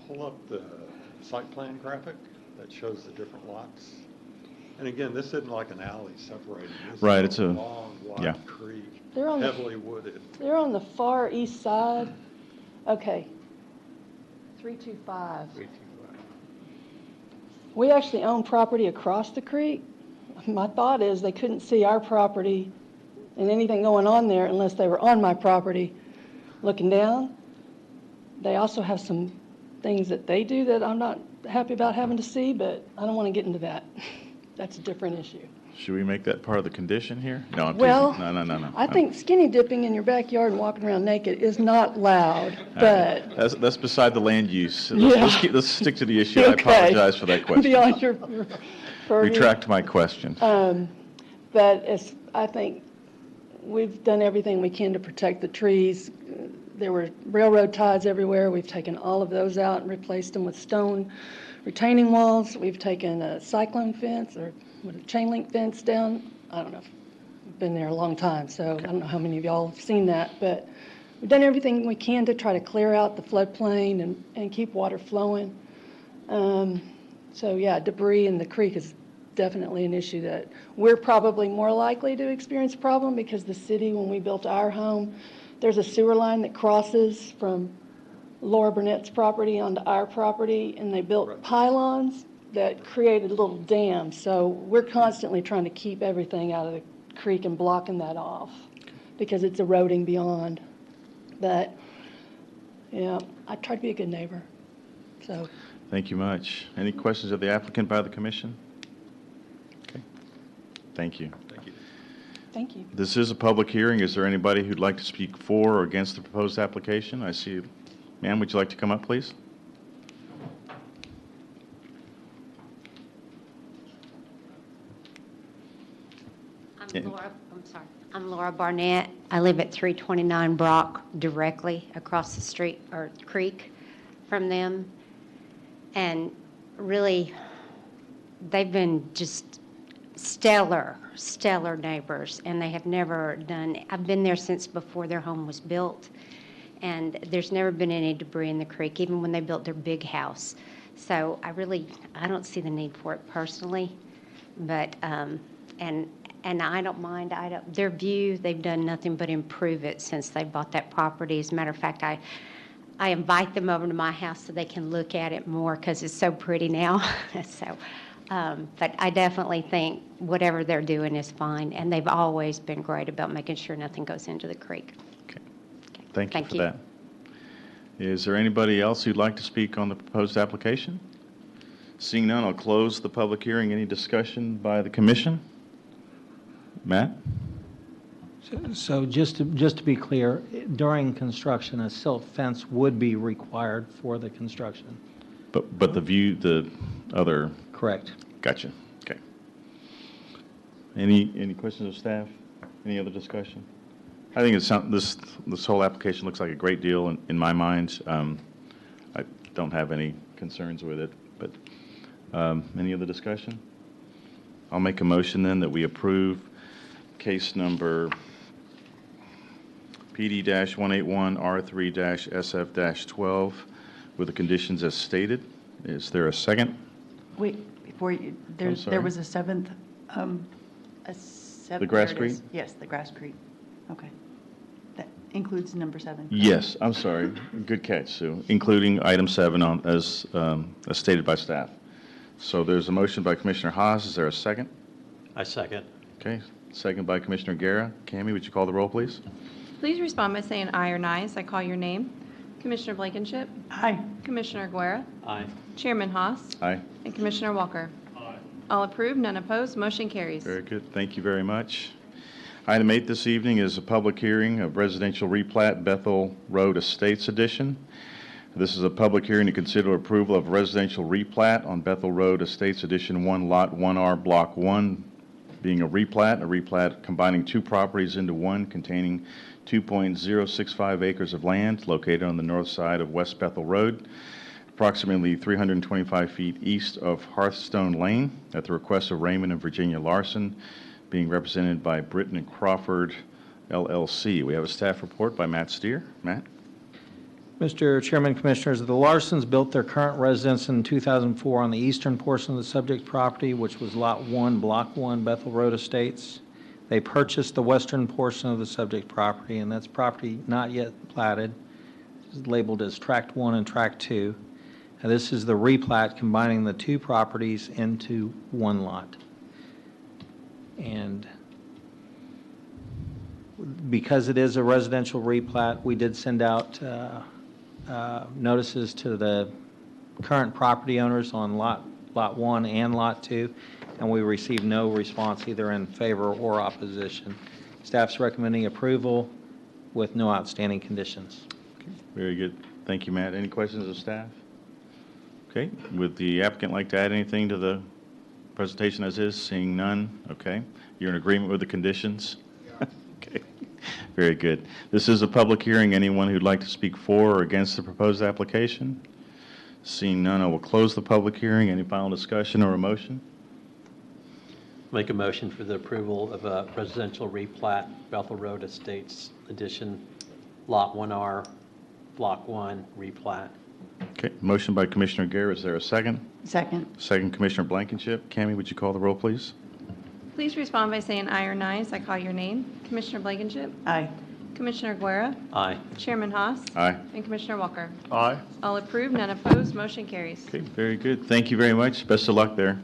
Pull up the site plan graphic that shows the different lots. And again, this isn't like an alley separating. This Right, is it's a- long, wide yeah. creek, They're on the heavily wooded. They're on the far east side. Okay. 325. We actually own property across the creek. My thought is they couldn't see our property and anything going on there unless they were on my property looking down. They also have some things that they do that I'm not happy about having to see, but I don't want to get into that. That's a different issue. Should we make that part of the condition here? No, I'm Well, teasing. No. I think skinny dipping in your backyard and walking around naked is not loud, but That's beside the land use. Yeah. Let's stick to the issue. I Okay. apologize for that question. beyond your purview. Retract my question. But I think we've done everything we can to protect the trees. There were railroad ties everywhere. We've taken all of those out and replaced them with stone retaining walls. We've taken a cyclone fence or a chain link fence down. I don't know. I've been there a long time, so I don't know how many of y'all have seen that. But we've done everything we can to try to clear out the floodplain and keep water flowing. So yeah, debris in the creek is definitely an issue that we're probably more likely to experience a problem because the city, when we built our home, there's a sewer line that crosses from Laura Burnett's property onto our property, and they built pylons that created little dams. So we're constantly trying to keep everything out of the creek and blocking that off because it's eroding beyond. But, yeah, I try to be a good neighbor, so. Thank you much. Any questions of the applicant by the commission? Okay. Thank you. Thank you. This is a public hearing. Is there anybody who'd like to speak for or against the proposed application? I see. Ma'am, would you like to come up, please? I'm Laura Barnett. I live at 329 Brock, directly across the street or creek from them. And really, they've been just stellar neighbors, and they have never done, I've been there since before their home was built, and there's never been any debris in the creek, even when they built their big house. So I don't see the need for it personally, but, and I don't mind, their view, they've done nothing but improve it since they bought that property. As a matter of fact, I invite them over to my house so they can look at it more because it's so pretty now. So, but I definitely think whatever they're doing is fine, and they've always been great about making sure nothing goes into the creek. Okay. Thank you for that. Is there anybody else who'd like to speak on the proposed application? Seeing none, I'll close the public hearing. Any discussion by the commission? Matt? So just to be clear, during construction, a silt fence would be required for the construction? But the other... Correct. Gotcha. Okay. Any questions of staff? Any other discussion? I think this whole application looks like a great deal in my mind. I don't have any concerns with it, but any other discussion? I'll make a motion then that we approve case number PD-181 R3-SF-12 with the conditions as stated. Is there a second? Wait, before you, there was a seventh, The grass there it creek? is. Yes, the Grass-Crete. Okay. That includes number 7. Yes, I'm sorry. Good catch, Sue. Including item 7 as stated by staff. So there's a motion by Commissioner Haas. Is there a second? I second. Okay, second by Commissioner Guerra. Cammie, would you call the roll, please? Please respond by saying aye or nay as I call your name. Commissioner Blankenship, Aye. Commissioner Guerra, Aye. Chairman Haas, Aye. and Commissioner Walker. All approved, none opposed, motion carries. Very good. Thank you very much. Item 8 this evening is a public hearing of residential replat Bethel Road Estates Edition. This is a public hearing to consider approval of residential replat on Bethel Road Estates Edition 1, Lot 1R, Block 1, being a replat combining two properties into one containing 2.065 acres of land located on the north side of West Bethel Road, approximately 325 feet east of Hearthstone Lane, at the request of Raymond and Virginia Larson, being represented by Britton and Crawford LLC. We have a staff report by Matt Steer. Matt? Mr. Chairman, Commissioners, the Larsons built their current residence in 2004 on the eastern portion of the subject property, which was Lot 1, Block 1, Bethel Road Estates. They purchased the western portion of the subject property, and that's property not yet platted. It's labeled as Tract 1 and Tract 2. And this is the replat combining the two properties into one lot. And because it is a residential replat, we did send out notices to the current property owners on Lot 1 and Lot 2, and we received no response either in favor or opposition. Staff's recommending approval with no outstanding conditions. Very good. Thank you, Matt. Any questions of staff? Okay. Would the applicant like to add anything to the presentation as is? Seeing none? Okay. You're in agreement with the conditions? Okay. Very good. This is a public hearing. Anyone who'd like to speak for or against the proposed application? Seeing none, I will close the public hearing. Any final discussion or a motion? Make a motion for the approval of a residential replat, Bethel Road Estates Edition, Lot 1R, Block 1, replat. Okay. Motion by Commissioner Guerra. Is there a second? Second. Second, Commissioner Blankenship. Cammie, would you call the roll, please? Please respond by saying aye or nay as I call your name. Commissioner Blankenship, Aye. Commissioner Guerra, Aye. Chairman Haas, Aye. and Commissioner Walker. Aye. All approved, none opposed, motion carries. Okay, very good. Thank you very much. Best of luck there.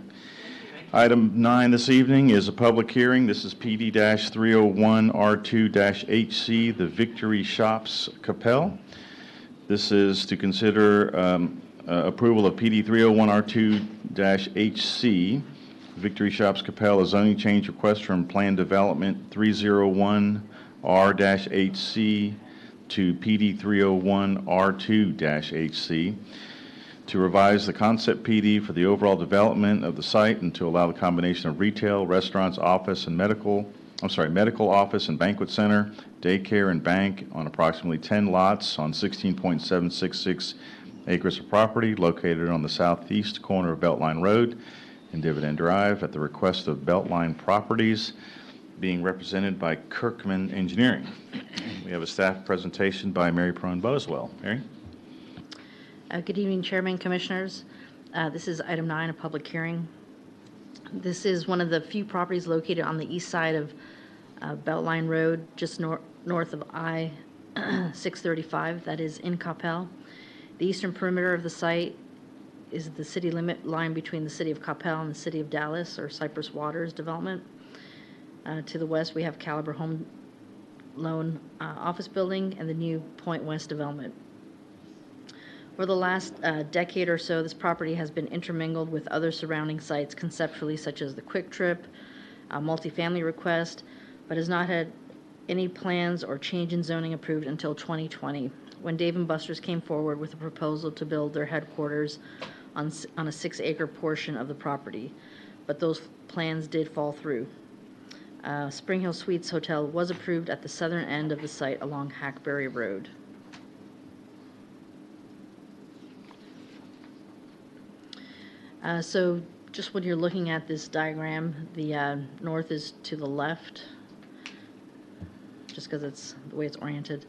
Item 9 this evening is a public hearing. This is PD-301R2-HC, the Victory Shops Coppell. This is to consider approval of PD 301R2-HC, Victory Shops Coppell, a zoning change request from Plan Development 301R-HC to PD 301R2-HC to revise the concept PD for the overall development of the site and to allow the combination of retail, restaurants, office, and medical office and banquet center, daycare, and bank on approximately 10 lots on 16.766 acres of property located on the southeast corner of Beltline Road and Dividend Drive at the request of Beltline Properties, being represented by Kirkman Engineering. We have a staff presentation by Mary Prone Boswell. Mary? Good evening, Chairman, Commissioners. This is item 9, a public hearing. This is one of the few properties located on the east side of Beltline Road, just north of I-635, that is in Coppell. The eastern perimeter of the site is the city limit line between the city of Coppell and the city of Dallas, or Cypress Waters Development. To the west, we have Caliber Home Loan Office Building and the new Point West Development. For the last decade or so, this property has been intermingled with other surrounding sites conceptually, such as the Quick Trip, multifamily request, but has not had any plans or change in zoning approved until 2020, when Dave & Buster's came forward with a proposal to build their headquarters on a 6-acre portion of the property, but those plans did fall through. Spring Hill Suites Hotel was approved at the southern end of the site along Hackberry Road. So just when you're looking at this diagram, the north is to the left, just because it's the way it's oriented.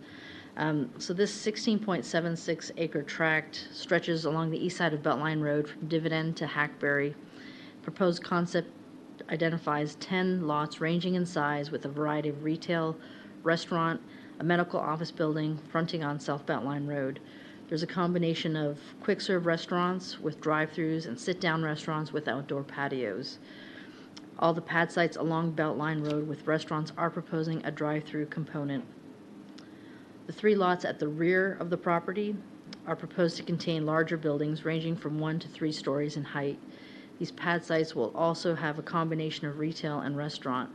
So this 16.76 acre tract stretches along the east side of Beltline Road from Dividend to Hackberry. Proposed concept identifies 10 lots ranging in size with a variety of retail, restaurant, a medical office building fronting on South Beltline Road. There's a combination of quick-serve restaurants with drive-thrus and sit-down restaurants with outdoor patios. All the pad sites along Beltline Road with restaurants are proposing a drive-through component. The 3 lots at the rear of the property are proposed to contain larger buildings ranging from 1 to 3 stories in height. These pad sites will also have a combination of retail and restaurant.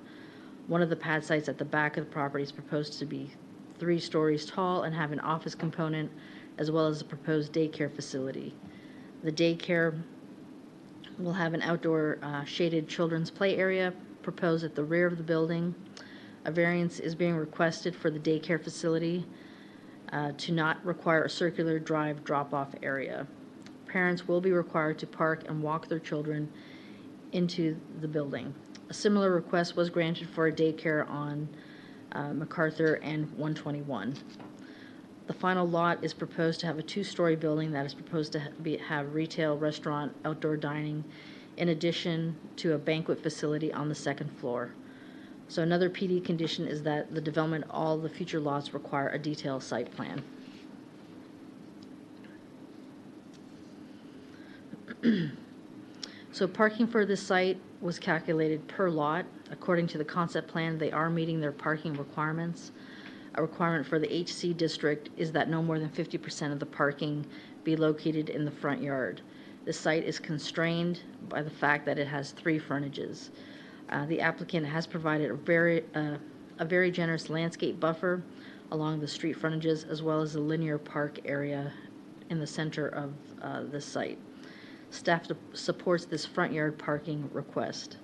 One of the pad sites at the back of the property is proposed to be 3 stories tall and have an office component, as well as a proposed daycare facility. The daycare will have an outdoor shaded children's play area proposed at the rear of the building. A variance is being requested for the daycare facility to not require a circular drive drop-off area. Parents will be required to park and walk their children into the building. A similar request was granted for a daycare on MacArthur and 121. The final lot is proposed to have a 2-story building that is proposed to have retail, restaurant, outdoor dining, in addition to a banquet facility on the 2nd floor. So another PD condition is that the development, all the future lots require a detailed site plan. So parking for this site was calculated per lot. According to the concept plan, they are meeting their parking requirements. A requirement for the HC district is that no more than 50% of the parking be located in the front yard. This site is constrained by the fact that it has 3 frontages. The applicant has provided a very generous landscape buffer along the street frontages, as well as a linear park area in the center of this site. Staff supports this front yard parking request.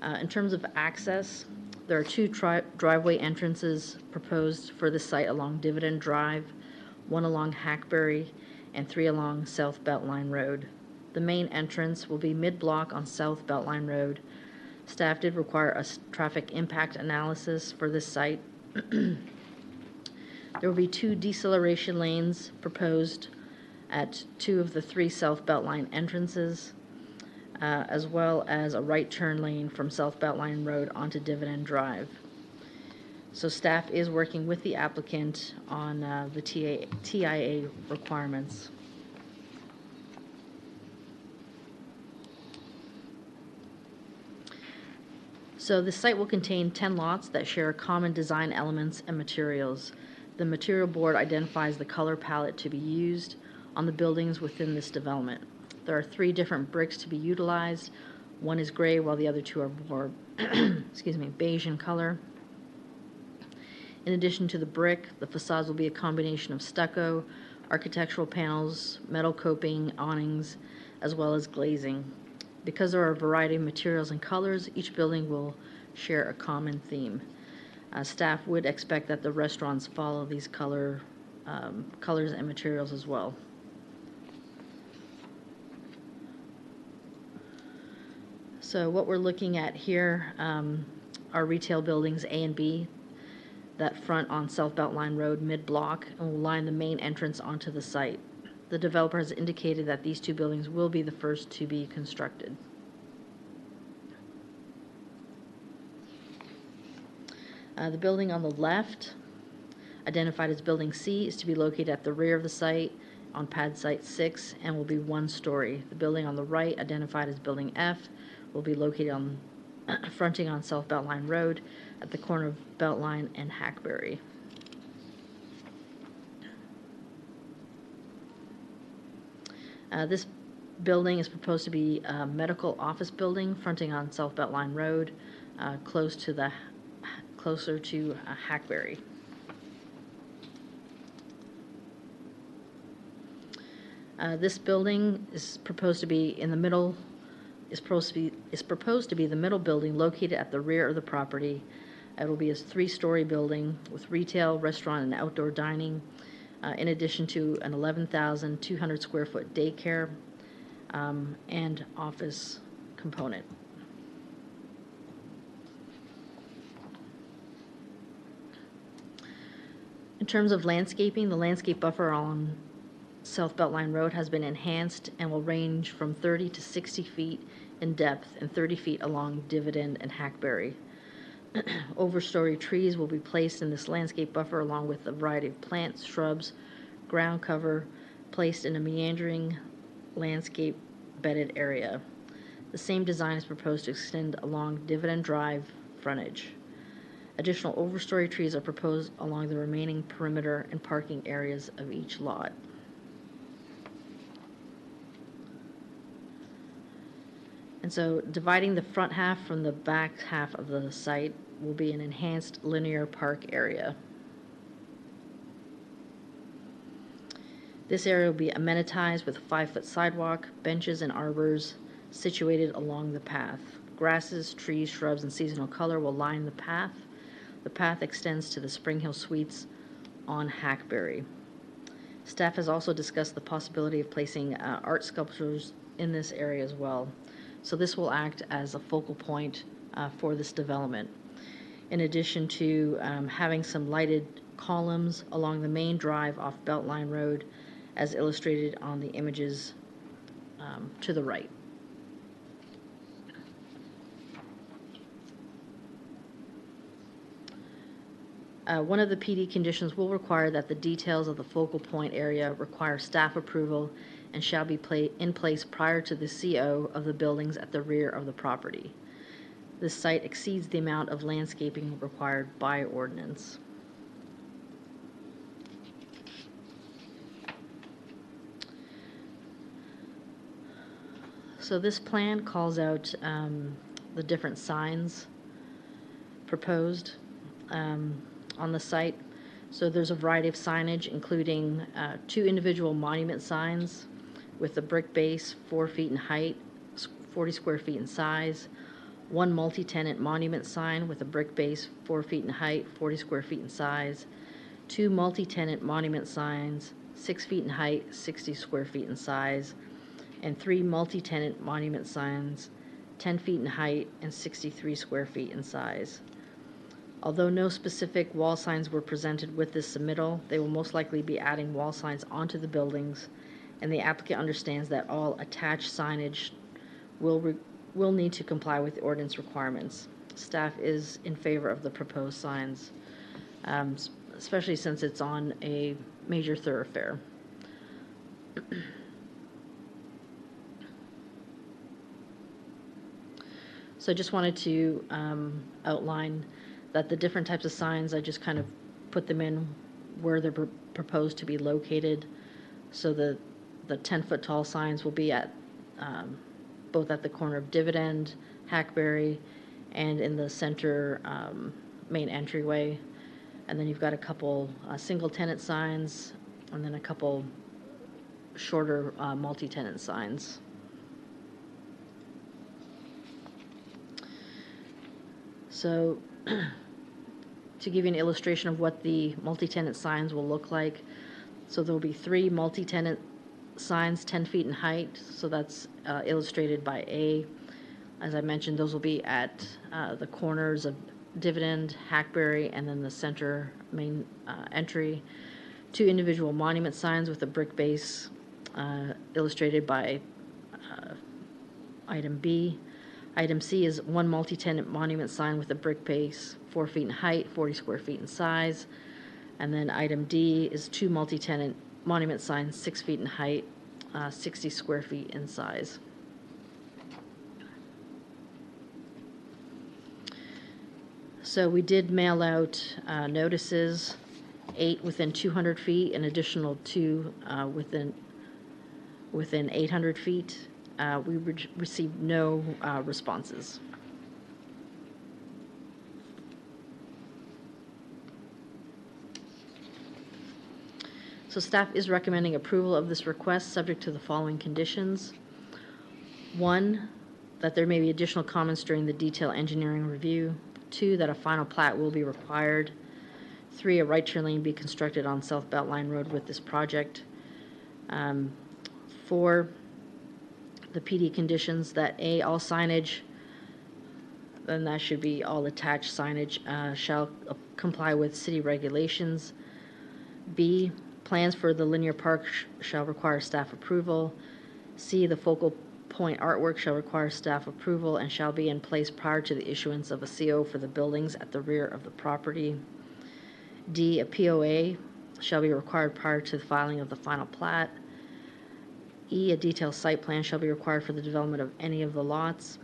In terms of access, there are 2 driveway entrances proposed for this site along Dividend Drive, 1 along Hackberry, and 3 along South Beltline Road. The main entrance will be mid-block on South Beltline Road. Staff did require a traffic impact analysis for this site. There will be 2 deceleration lanes proposed at 2 of the 3 South Beltline entrances, as well as a right turn lane from South Beltline Road onto Dividend Drive. So staff is working with the applicant on the TIA requirements. So the site will contain 10 lots that share common design elements and materials. The material board identifies the color palette to be used on the buildings within this development. There are 3 different bricks to be utilized. One is gray, while the other 2 are more beige in color. In addition to the brick, the facades will be a combination of stucco, architectural panels, metal coping, awnings, as well as glazing. Because there are a variety of materials and colors, each building will share a common theme. Staff would expect that the restaurants follow these colors and materials as well. So what we're looking at here are retail buildings A and B that front on South Beltline Road mid-block and will line the main entrance onto the site. The developer has indicated that these 2 buildings will be the first to be constructed. The building on the left, identified as Building C, is to be located at the rear of the site on pad site 6 and will be 1 story. The building on the right, identified as Building F, will be located on fronting on South Beltline Road at the corner of Beltline and Hackberry. This building is proposed to be a medical office building fronting on South Beltline Road, closer to Hackberry. This building is proposed to be in the middle. Is proposed to be the middle building located at the rear of the property. It will be a 3-story building with retail, restaurant, and outdoor dining, in addition to an 11,200 square foot daycare and office component. In terms of landscaping, the landscape buffer on South Beltline Road has been enhanced and will range from 30 to 60 feet in depth and 30 feet along Dividend and Hackberry. Overstory trees will be placed in this landscape buffer along with a variety of plants, shrubs, ground cover, placed in a meandering landscape bedded area. The same design is proposed to extend along Dividend Drive frontage. Additional overstory trees are proposed along the remaining perimeter and parking areas of each lot. And so dividing the front half from the back half of the site will be an enhanced linear park area. This area will be amenitized with a 5-foot sidewalk, benches, and arbors situated along the path. Grasses, trees, shrubs, and seasonal color will line the path. The path extends to the Spring Hill Suites on Hackberry. Staff has also discussed the possibility of placing art sculptures in this area as well. So this will act as a focal point for this development. In addition to having some lighted columns along the main drive off Beltline Road, as illustrated on the images to the right. One of the PD conditions will require that the details of the focal point area require staff approval and shall be in place prior to the CO of the buildings at the rear of the property. This site exceeds the amount of landscaping required by ordinance. So this plan calls out the different signs proposed on the site. So there's a variety of signage, including 2 individual monument signs with a brick base, 4 feet in height, 40 square feet in size, 1 multi-tenant monument sign with a brick base, 4 feet in height, 40 square feet in size, 2 multi-tenant monument signs, 6 feet in height, 60 square feet in size, and 3 multi-tenant monument signs, 10 feet in height and 63 square feet in size. Although no specific wall signs were presented with this submittal, they will most likely be adding wall signs onto the buildings, and the applicant understands that all attached signage will need to comply with the ordinance requirements. Staff is in favor of the proposed signs, especially since it's on a major thoroughfare. So I just wanted to outline that the different types of signs, I just kind of put them in where they're proposed to be located. So the 10-foot tall signs will be at both at the corner of Dividend, Hackberry, and in the center main entryway. And then you've got a couple single-tenant signs, and then a couple shorter multi-tenant signs. So to give you an illustration of what the multi-tenant signs will look like, so there'll be 3 multi-tenant signs 10 feet in height, so that's illustrated by A. As I mentioned, those will be at the corners of Dividend, Hackberry, and then the center main entry. 2 individual monument signs with a brick base illustrated by item B. Item C is 1 multi-tenant monument sign with a brick base, 4 feet in height, 40 square feet in size. And then item D is 2 multi-tenant monument signs, 6 feet in height, 60 square feet in size. So we did mail out notices, 8 within 200 feet, an additional 2 within 800 feet. We received no responses. So staff is recommending approval of this request subject to the following conditions. 1, that there may be additional comments during the detailed engineering review. 2, that a final plat will be required. 3, a right turn lane be constructed on South Beltline Road with this project. 4, the PD conditions that A, all signage, then that should be all attached signage, shall comply with city regulations. B, plans for the linear park shall require staff approval. C, the focal point artwork shall require staff approval and shall be in place prior to the issuance of a CO for the buildings at the rear of the property. D, a POA shall be required prior to the filing of the final plat. E, a detailed site plan shall be required for the development of any of the lots.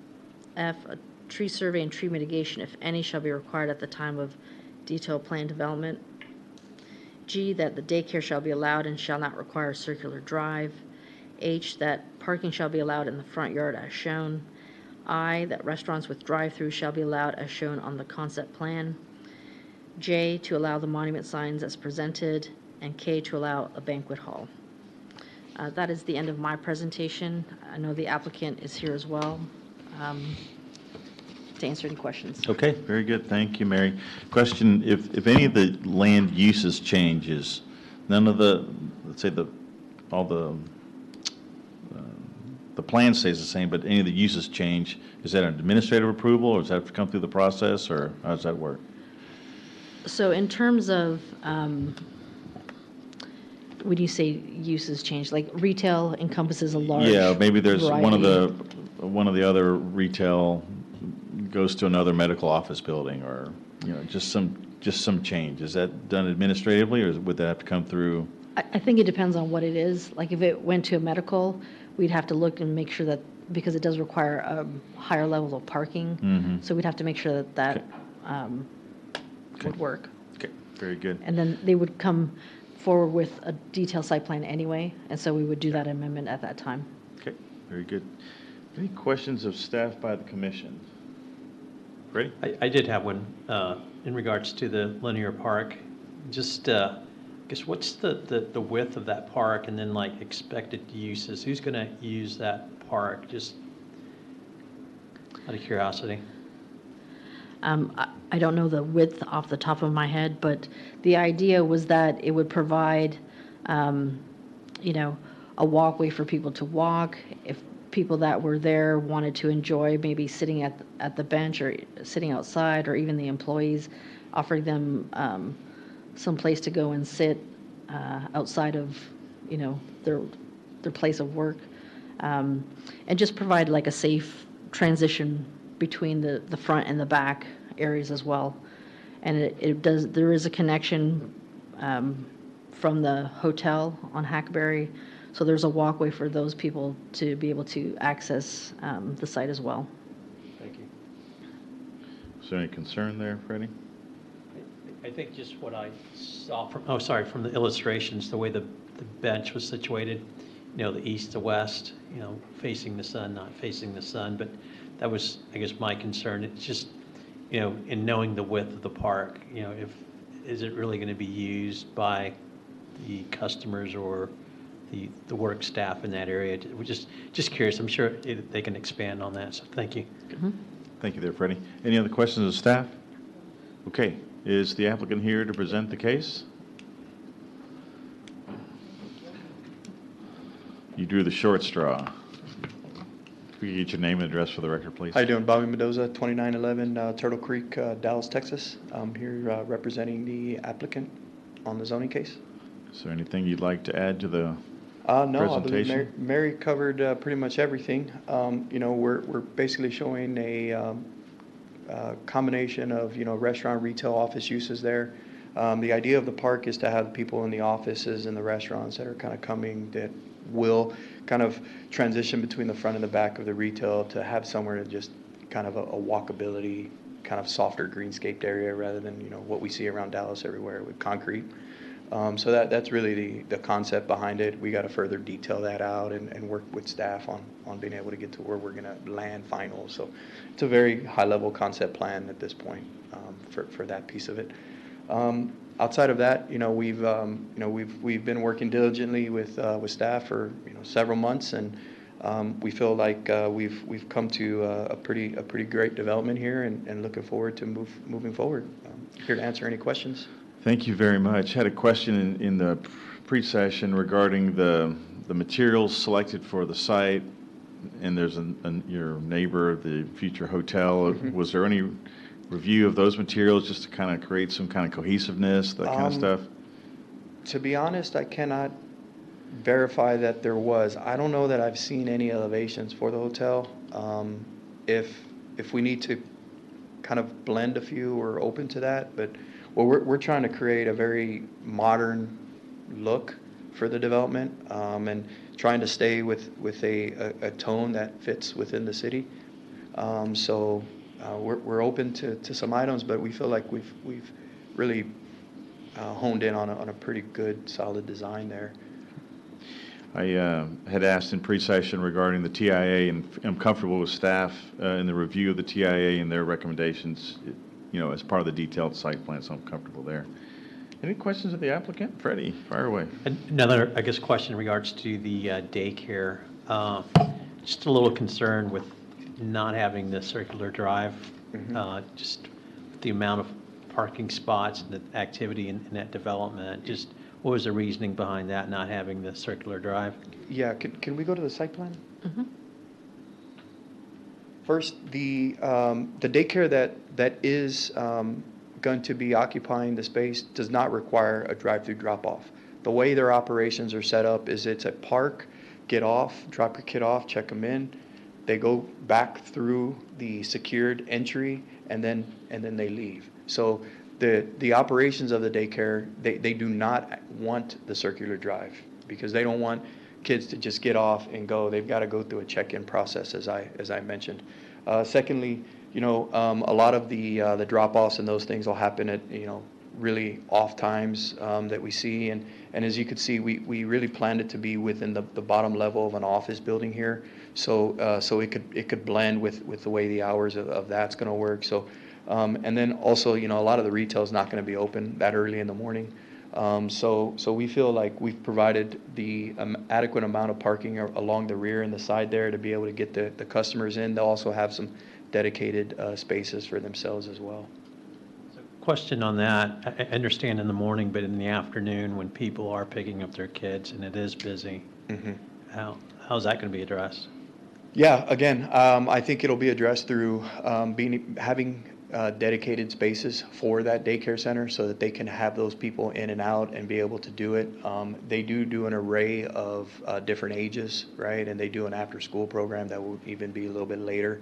F, a tree survey and tree mitigation, if any, shall be required at the time of detailed plan development. G, that the daycare shall be allowed and shall not require a circular drive. H, that parking shall be allowed in the front yard as shown. I, that restaurants with drive-through shall be allowed as shown on the concept plan. J, to allow the monument signs as presented. And K, to allow a banquet hall. That is the end of my presentation. I know the applicant is here as well to answer any questions. Okay, very good. Thank you, Mary. Question, if any of the land uses changes, none of the, let's say all the plan stays the same, but any of the uses change, is that an administrative approval, or does that have to come through the process, or how does that work? So in terms of, when you say uses change, like retail encompasses a large Yeah, maybe there's one of variety. the other retail goes to another medical office building, or, just some change. Is that done administratively, or would that have to come through? I think it depends on what it is. Like if it went to a medical, we'd have to look and make sure that, because it does require a higher level of parking, so we'd have to make sure that would work. Okay, very good. And then they would come forward with a detailed site plan anyway, and so we would do that amendment at that time. Okay, very good. Any questions of staff by the commission? Ready? I did have one in regards to the linear park. Just, I guess, what's the width of that park, and then like expected uses? Who's going to use that park? Just out of curiosity. I don't know the width off the top of my head, but the idea was that it would provide, a walkway for people to walk. If people that were there wanted to enjoy maybe sitting at the bench or sitting outside, or even the employees, offering them some place to go and sit outside of, their place of work, and just provide like a safe transition between the front and the back areas as well. And there is a connection from the hotel on Hackberry, so there's a walkway for those people to be able to access the site as well. Thank you. Is there any concern there, Freddie? I think just what I saw from the illustrations, the way the bench was situated, the east to west, facing the sun, not facing the sun, but that was, I guess, my concern. It's just, in knowing the width of the park, is it really going to be used by the customers or the work staff in that area? We're just curious. I'm sure they can expand on that, so thank you. Thank you there, Freddie. Any other questions of staff? Okay, is the applicant here to present the case? You drew the short straw. Could you get your name and address for the record, please? How you doing? Bobby Mendoza, 2911 Turtle Creek, Dallas, Texas. I'm here representing the applicant on the zoning case. Is there anything you'd like to add to the No, I believe presentation? Mary covered pretty much everything. We're basically showing a combination of, restaurant, retail, office uses there. The idea of the park is to have people in the offices and the restaurants that are kind of coming, that will kind of transition between the front and the back of the retail, to have somewhere to just kind of a walkability, kind of softer greenscaped area, rather than, what we see around Dallas everywhere with concrete. So that's really the concept behind it. We got to further detail that out and work with staff on being able to get to where we're going to land final. So it's a very high level concept plan at this point for that piece of it. Outside of that, we've been working diligently with staff for several months, and we feel like we've come to a pretty great development here, and looking forward to moving forward. Here to answer any questions. Thank you very much. Had a question in the pre-session regarding the materials selected for the site, and there's your neighbor, the future hotel. Was there any review of those materials just to kind of create some kind of cohesiveness, that kind of stuff? To be honest, I cannot verify that there was. I don't know that I've seen any elevations for the hotel. If we need to kind of blend a few, we're open to that, but we're trying to create a very modern look for the development, and trying to stay with a tone that fits within the city. So we're open to some items, but we feel like we've really honed in on a pretty good, solid design there. I had asked in pre-session regarding the TIA, and I'm comfortable with staff in the review of the TIA and their recommendations, as part of the detailed site plan, so I'm comfortable there. Any questions of the applicant? Freddie, fire away. Another, I guess, question in regards to the daycare. Just a little concerned with not having the circular drive, just the amount of parking spots and the activity in that development. Just what was the reasoning behind that, not having the circular drive? Yeah, can we go to the site plan? First, the daycare that is going to be occupying the space does not require a drive-through drop-off. The way their operations are set up is it's a park, get off, drop your kid off, check them in. They go back through the secured entry, and then they leave. So the operations of the daycare, they do not want the circular drive because they don't want kids to just get off and go. They've got to go through a check-in process, as I mentioned. Secondly, a lot of the drop-offs and those things will happen at really off times that we see, and as you can see, we really planned it to be within the bottom level of an office building here, so it could blend with the way the hours of that's going to work. So and then also a lot of the retail is not going to be open that early in the morning. So we feel like we've provided the adequate amount of parking along the rear and the side there to be able to get the customers in. They'll also have some dedicated spaces for themselves as well. Question on that. I understand in the morning, but in the afternoon when people are picking up their kids and it is busy, how's that going to be addressed? Yeah, again, I think it'll be addressed through having dedicated spaces for that daycare center so that they can have those people in and out and be able to do it. They do an array of different ages, right? And they do an after-school program that will even be a little bit later.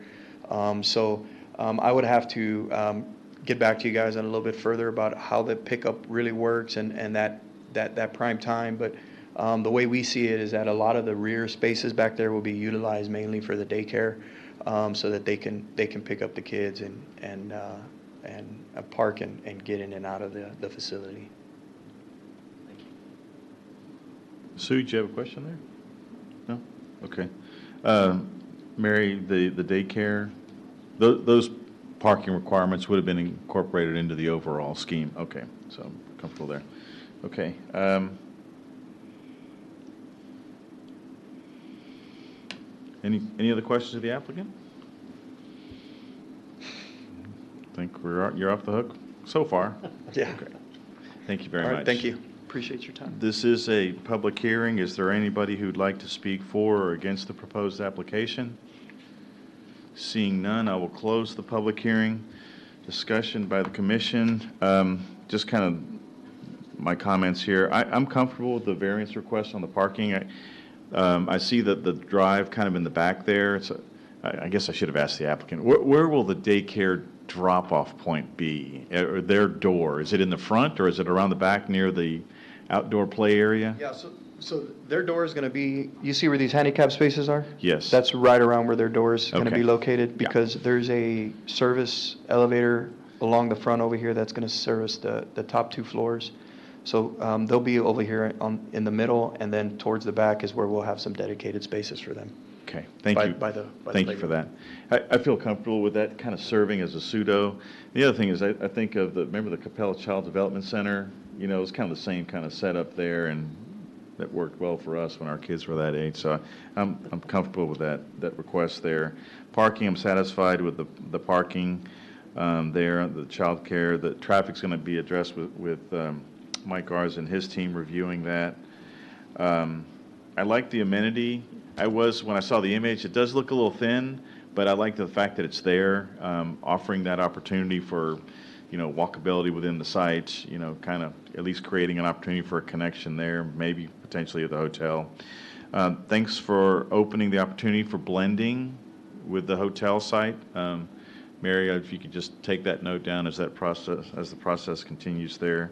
So I would have to get back to you guys on a little bit further about how the pickup really works and that prime time. But the way we see it is that a lot of the rear spaces back there will be utilized mainly for the daycare, so that they can pick up the kids and park and get in and out of the facility. Sue, do you have a question there? No? Okay. Mary, the daycare, those parking requirements would have been incorporated into the overall scheme. Okay, so I'm comfortable there. Okay. Any other questions of the applicant? I think you're off the hook so far. Yeah. Okay. Thank you very All right, much. thank you. Appreciate your time. This is a public hearing. Is there anybody who'd like to speak for or against the proposed application? Seeing none, I will close the public hearing. Discussion by the commission. Just kind of my comments here. I'm comfortable with the variance request on the parking. I see that the drive kind of in the back there. I guess I should have asked the applicant. Where will the daycare drop-off point be, or their door? Is it in the front, or is it around the back near the outdoor play area? Yeah, so their door is going to be, you see where these handicap spaces are? Yes. That's right around where their door is going to Okay. be located, Yeah. because there's a service elevator along the front over here that's going to service the top two floors. So they'll be over here in the middle, and then towards the back is where we'll have some dedicated spaces for them. Okay, thank you. Thank you for that. I feel comfortable with that kind of serving as a pseudo. The other thing is I think of remember the Coppell Child Development Center? It's kind of the same kind of setup there, and that worked well for us when our kids were that age. So I'm comfortable with that request there. Parking, I'm satisfied with the parking there, the child care. The traffic's going to be addressed with Mike Garza and his team reviewing that. I like the amenity. When I saw the image, it does look a little thin, but I like the fact that it's there, offering that opportunity for, walkability within the site, kind of at least creating an opportunity for a connection there, maybe potentially at the hotel. Thanks for opening the opportunity for blending with the hotel site. Mary, if you could just take that note down as the process continues there.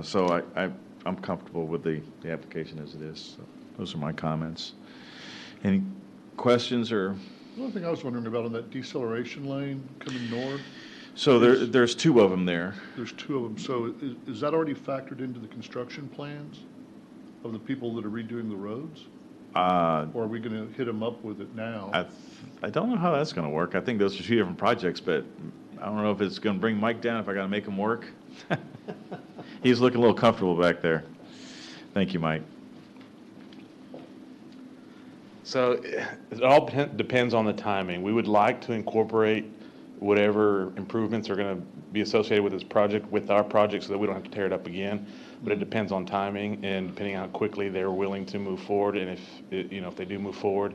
So I'm comfortable with the application as it is. So those are my comments. Any questions or? The only thing I was wondering about on that deceleration lane coming north, So there's two of them there. there's two of them. So is that already factored into the construction plans of the people that are redoing the roads? Or are we going to hit them up with it now? I don't know how that's going to work. I think those are two different projects, but I don't know if it's going to bring Mike down if I got to make him work. He's looking a little comfortable back there. Thank you, Mike. So it all depends on the timing. We would like to incorporate whatever improvements are going to be associated with this project with our project so that we don't have to tear it up again. But it depends on timing and depending on how quickly they're willing to move forward. And if they do move forward,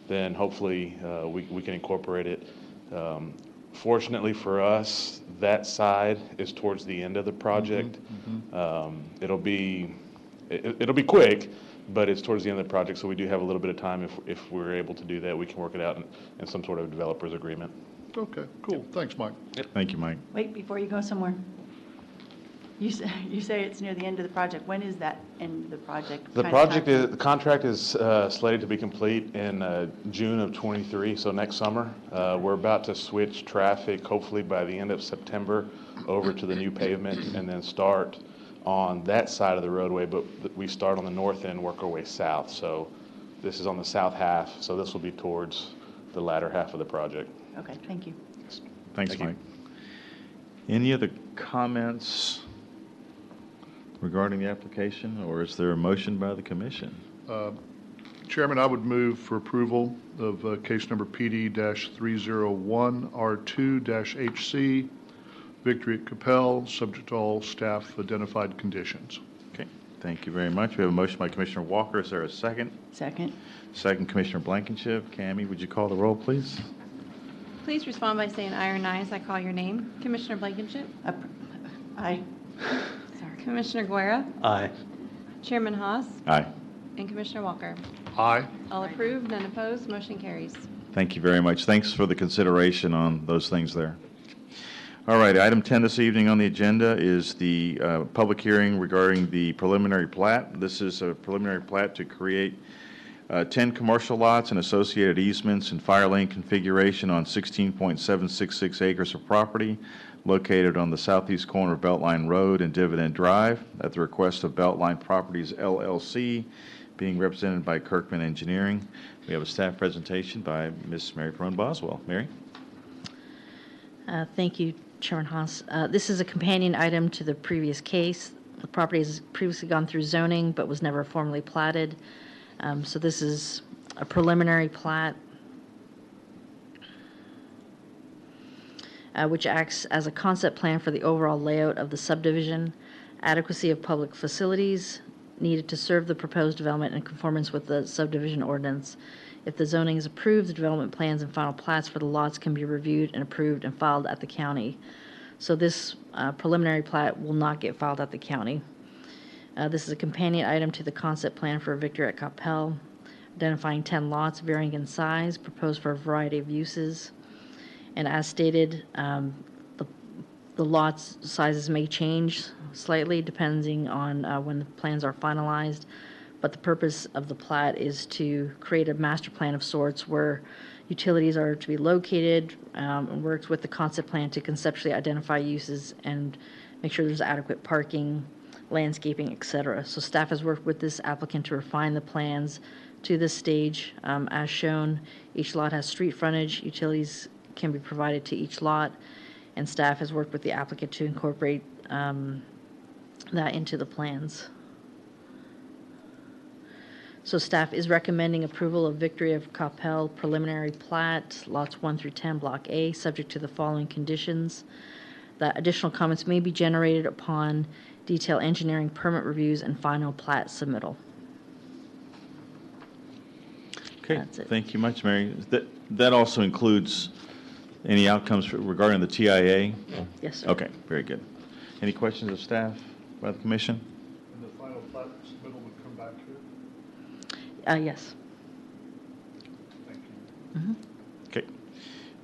then hopefully we can incorporate it. Fortunately for us, that side is towards the end of the project. It'll be quick, but it's towards the end of the project, so we do have a little bit of time. If we're able to do that, we can work it out in some sort of developer's agreement. Okay, cool. Thanks, Mike. Thank you, Mike. Wait, before you go somewhere. You say it's near the end of the project. When is that end of the project? The contract is slated to be complete in June of '23, so next summer. We're about to switch traffic, hopefully by the end of September, over to the new pavement and then start on that side of the roadway, but we start on the north end, work our way south. So this is on the south half, so this will be towards the latter half of the project. Okay, thank you. Thanks, Mike. Any other comments regarding the application, or is there a motion by the commission? Chairman, I would move for approval of case number PD-301R2-HC, Victory at Coppell, subject to all staff identified conditions. Okay, thank you very much. We have a motion by Commissioner Walker. Is there a second? Second. Second, Commissioner Blankenship. Cammie, would you call the roll, please? Please respond by saying aye or nay as I call your name. Commissioner Blankenship? Aye. Sorry. Commissioner Guerra? Aye. Chairman Haas? Aye. And Commissioner Walker? Aye. All approved, none opposed, motion carries. Thank you very much. Thanks for the consideration on those things there. All right, item 10 this evening on the agenda is the public hearing regarding the preliminary plat. This is a preliminary plat to create 10 commercial lots and associated easements and fire lane configuration on 16.766 acres of property located on the southeast corner of Beltline Road and Dividend Drive at the request of Beltline Properties LLC, being represented by Kirkman Engineering. We have a staff presentation by Ms. Mary Perone Boswell. Mary? Thank you, Chairman Haas. This is a companion item to the previous case. The property has previously gone through zoning but was never formally platted. So this is a preliminary plat which acts as a concept plan for the overall layout of the subdivision, adequacy of public facilities needed to serve the proposed development in conformance with the subdivision ordinance. If the zoning is approved, the development plans and final plats for the lots can be reviewed and approved and filed at the county. So this preliminary plat will not get filed at the county. This is a companion item to the concept plan for Victory at Coppell, identifying 10 lots varying in size, proposed for a variety of uses. And as stated, the lots sizes may change slightly depending on when the plans are finalized. But the purpose of the plat is to create a master plan of sorts where utilities are to be located and works with the concept plan to conceptually identify uses and make sure there's adequate parking, landscaping, etc. So staff has worked with this applicant to refine the plans to this stage. As shown, each lot has street frontage, utilities can be provided to each lot, and staff has worked with the applicant to incorporate that into the plans. So staff is recommending approval of Victory of Coppell preliminary plat, lots 1 through 10, Block A, subject to the following conditions. That additional comments may be generated upon detailed engineering permit reviews and final plat submittal. Okay, That's it. thank you much, Mary. That also includes any outcomes regarding the TIA? Yes, sir. Okay, very good. Any questions of staff by the commission? And the final plat submittal would come back here? Yes. Thank you. Okay.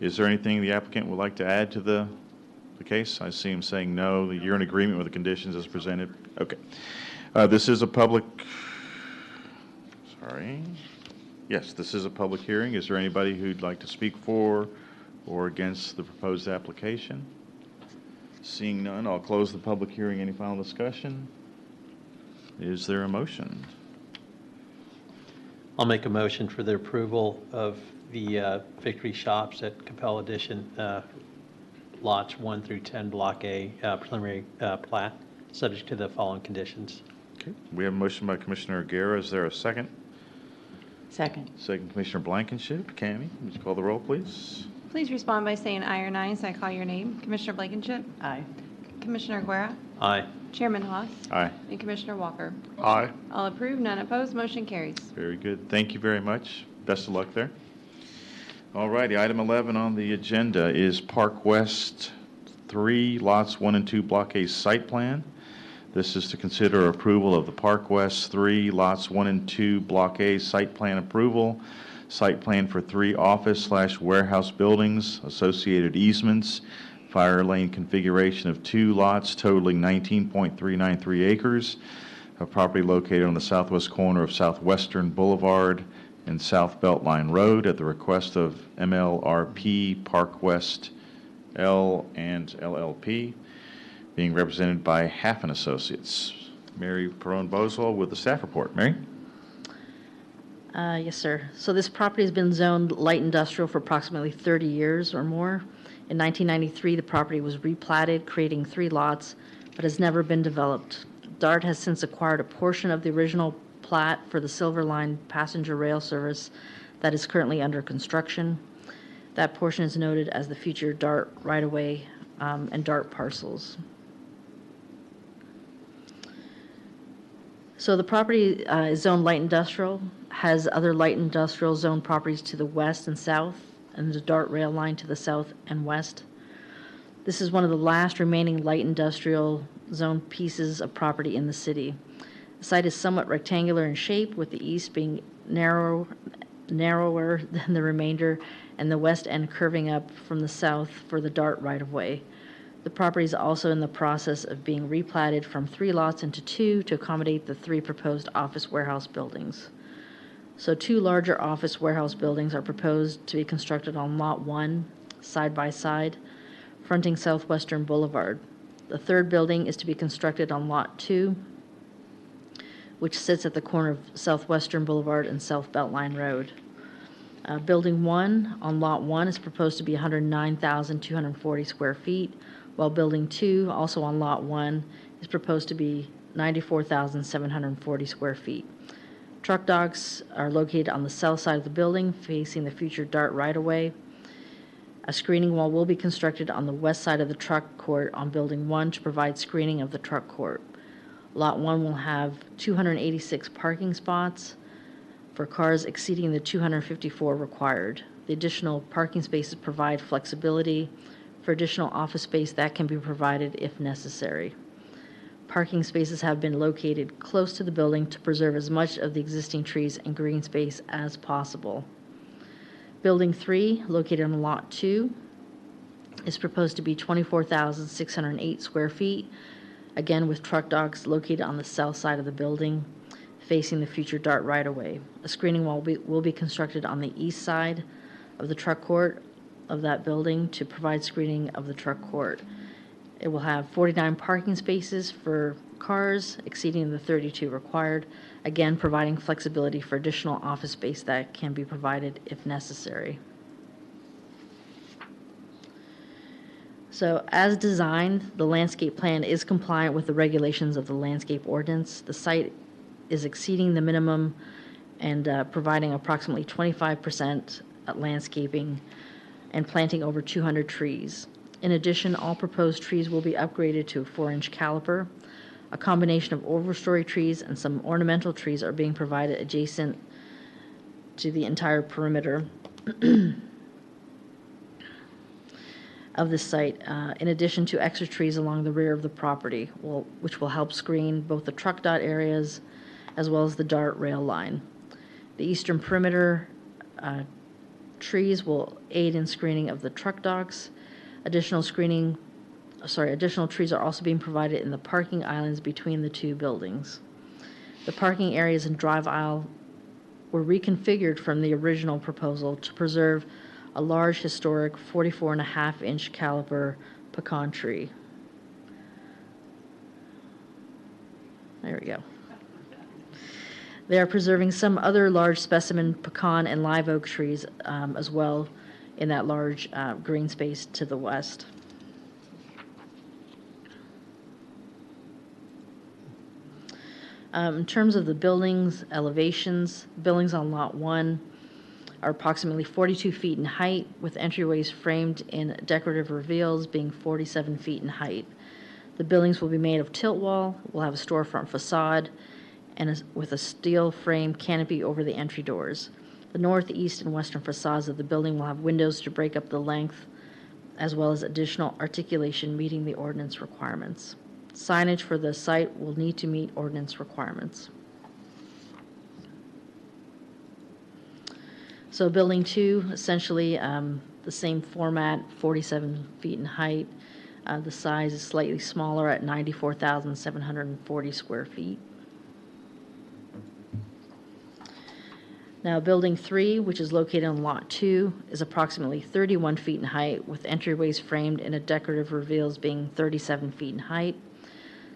Is there anything the applicant would like to add to the case? I see him saying no. That you're in agreement with the conditions as presented? Okay. This is a public, sorry. Yes, this is a public hearing. Is there anybody who'd like to speak for or against the proposed application? Seeing none, I'll close the public hearing. Any final discussion? Is there a motion? I'll make a motion for the approval of the Victory Shops at Coppell Edition, lots 1 through 10, Block A, preliminary plat, subject to the following conditions. Okay. We have a motion by Commissioner Guerra. Is there a second? Second. Second, Commissioner Blankenship. Cammy, would you call the roll, please? Please respond by saying aye or nay as I call your name. Commissioner Blankenship. Aye. Commissioner Guerra. Aye. Chairman Haas. Aye. And Commissioner Walker. Aye. All approved, none opposed, motion carries. Very good. Thank you very much. Best of luck there. All righty, item 11 on the agenda is Park West 3, lots 1 and 2, Block A site plan. This is to consider approval of the Park West 3, lots 1 and 2, Block A site plan approval. Site plan for 3 office/warehouse buildings, associated easements, fire lane configuration of 2 lots totaling 19.393 acres of property located on the southwest corner of Southwestern Boulevard and South Beltline Road at the request of MLRP Park West L and LLP, being represented by Halfin Associates. Mary Perone-Boswell with the staff report. Mary? Yes, sir. So this property has been zoned light industrial for approximately 30 years or more. In 1993, the property was replatted, creating 3 lots, but has never been developed. DART has since acquired a portion of the original plat for the Silver Line passenger rail service that is currently under construction. That portion is noted as the future DART right-of-way and DART parcels. So the property is zoned light industrial, has other light industrial zone properties to the west and south, and the DART rail line to the south and west. This is one of the last remaining light industrial zone pieces of property in the city. The site is somewhat rectangular in shape, with the east being narrower than the remainder, and the west end curving up from the south for the DART right-of-way. The property is also in the process of being replatted from 3 lots into 2 to accommodate the 3 proposed office warehouse buildings. So 2 larger office warehouse buildings are proposed to be constructed on Lot 1, side by side, fronting Southwestern Boulevard. The 3rd building is to be constructed on Lot 2, which sits at the corner of Southwestern Boulevard and South Beltline Road. Building 1 on Lot 1 is proposed to be 109,240 square feet, while Building 2, also on Lot 1, is proposed to be 94,740 square feet. Truck docks are located on the south side of the building, facing the future DART right-of-way. A screening wall will be constructed on the west side of the truck court on Building 1 to provide screening of the truck court. Lot 1 will have 286 parking spots for cars exceeding the 254 required. The additional parking spaces provide flexibility for additional office space that can be provided if necessary. Parking spaces have been located close to the building to preserve as much of the existing trees and green space as possible. Building 3, located on Lot 2, is proposed to be 24,608 square feet, again with truck docks located on the south side of the building, facing the future DART right-of-way. A screening wall will be constructed on the east side of the truck court of that building to provide screening of the truck court. It will have 49 parking spaces for cars exceeding the 32 required, again providing flexibility for additional office space that can be provided if necessary. So as designed, the landscape plan is compliant with the regulations of the landscape ordinance. The site is exceeding the minimum and providing approximately 25% landscaping and planting over 200 trees. In addition, all proposed trees will be upgraded to a 4-inch caliper. A combination of overstory trees and some ornamental trees are being provided adjacent to the entire perimeter of this site, in addition to extra trees along the rear of the property, which will help screen both the truck dot areas as well as the DART rail line. The eastern perimeter trees will aid in screening of the truck docks. Additional trees are also being provided in the parking islands between the 2 buildings. The parking areas and drive aisle were reconfigured from the original proposal to preserve a large historic 44.5-inch caliber pecan tree. There we go. They are preserving some other large specimen pecan and live oak trees as well in that large green space to the west. In terms of the buildings, elevations, buildings on Lot 1 are approximately 42 feet in height, with entryways framed in decorative reveals being 47 feet in height. The buildings will be made of tilt wall, will have a storefront facade, and with a steel frame canopy over the entry doors. The north, east, and western facades of the building will have windows to break up the length, as well as additional articulation meeting the ordinance requirements. Signage for the site will need to meet ordinance requirements. So Building 2, essentially the same format, 47 feet in height. The size is slightly smaller at 94,740 square feet. Now, Building 3, which is located on Lot 2, is approximately 31 feet in height, with entryways framed in a decorative reveals being 37 feet in height.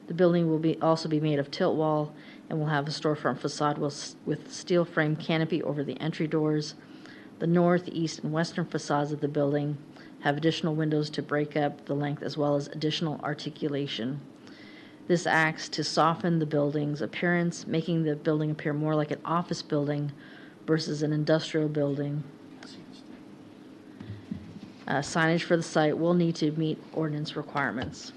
The building will also be made of tilt wall and will have a storefront facade with steel frame canopy over the entry doors. The north, east, and western facades of the building have additional windows to break up the length as well as additional articulation. This acts to soften the building's appearance, making the building appear more like an office building versus an industrial building. Signage for the site will need to meet ordinance requirements.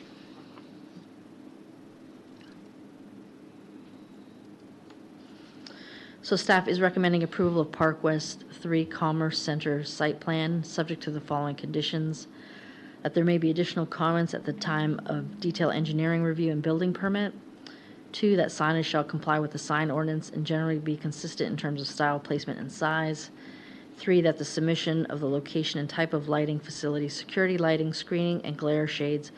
So staff is recommending approval of Park West 3 Commerce Center site plan, subject to the following conditions: that there may be additional comments at the time of detailed engineering review and building permit. 2, that signage shall comply with the sign ordinance and generally be consistent in terms of style, placement, and size. 3, that the submission of the location and type of lighting facility, security lighting, screening, and glare shades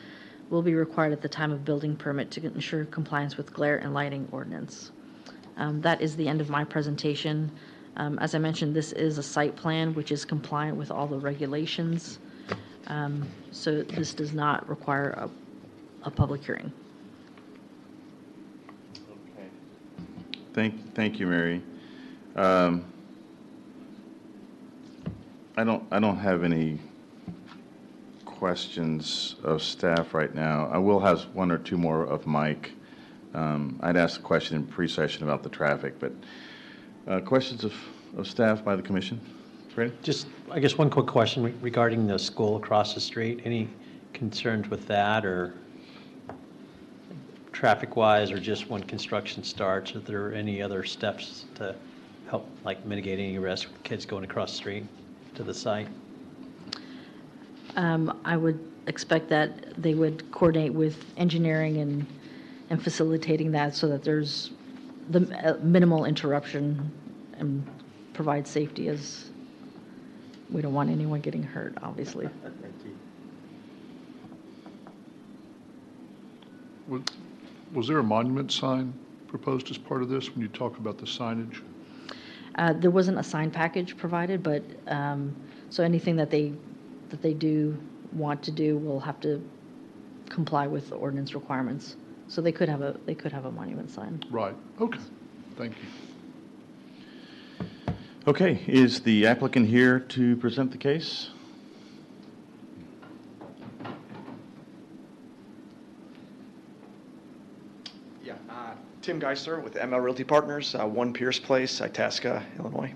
will be required at the time of building permit to ensure compliance with glare and lighting ordinance. That is the end of my presentation. As I mentioned, this is a site plan which is compliant with all the regulations. So this does not require a public hearing. Thank you, Mary. I don't have any questions of staff right now. I will have one or two more of Mike. I'd asked a question in pre-session about the traffic, but questions of staff by the commission? Freddie? Just, I guess, one quick question regarding the school across the street. Any concerns with that, or traffic-wise, or just when construction starts? Are there any other steps to help, like, mitigate any risk with kids going across the street to the site? I would expect that they would coordinate with engineering and facilitating that so that there's the minimal interruption and provide safety, as we don't want anyone getting hurt, obviously. Was there a monument sign proposed as part of this when you talk about the signage? There wasn't a sign package provided, but so anything that they do want to do will have to comply with the ordinance requirements. So they could have a monument sign. Right. Okay. Thank you. Okay, is the applicant here to present the case? Yeah, Tim Geisler with ML Realty Partners, 1 Pierce Place, Itasca, Illinois.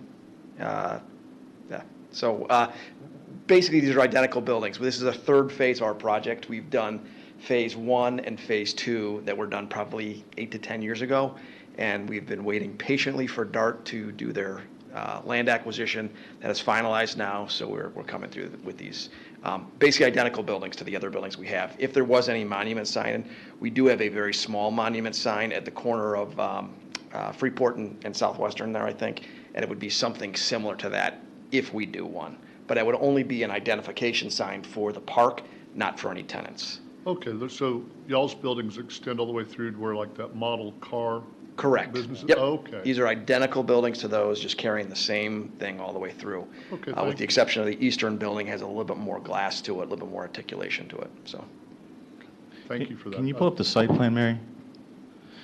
So basically, these are identical buildings. This is a third phase of our project. We've done phase 1 and phase 2 that were done probably 8 to 10 years ago, and we've been waiting patiently for DART to do their land acquisition. That is finalized now, so we're coming through with these basically identical buildings to the other buildings we have. If there was any monument sign, we do have a very small monument sign at the corner of Freeport and Southwestern there, I think, and it would be something similar to that if we do one. But it would only be an identification sign for the park, not for any tenants. Okay, so y'all's buildings extend all the way through to where like that model car Correct. businesses? Yep. Okay. These are identical buildings to those, just carrying the same thing all the way through. Okay, With thank the you. exception of the eastern building has a little bit more glass to it, a little bit more articulation to it, so. Thank you for that. Can you pull up the site plan, Mary?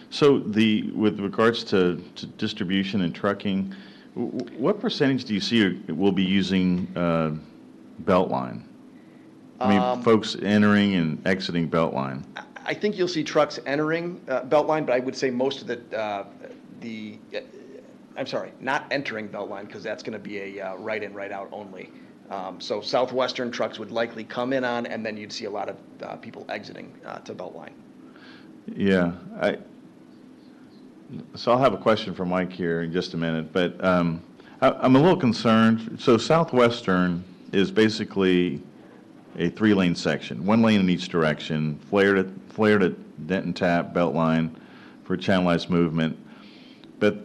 So with regards to distribution and trucking, what percentage do you see will be using Beltline? I mean, folks entering and exiting Beltline. I think you'll see trucks entering Beltline, but I would say most of I'm sorry, not entering Beltline, because that's going to be a right-in, right-out only. So Southwestern trucks would likely come in on, and then you'd see a lot of people exiting to Beltline. Yeah. So I'll have a question for Mike here in just a minute, but I'm a little concerned. So Southwestern is basically a 3-lane section, 1 lane in each direction, flared at Denton Tap, Beltline for channelized movement. But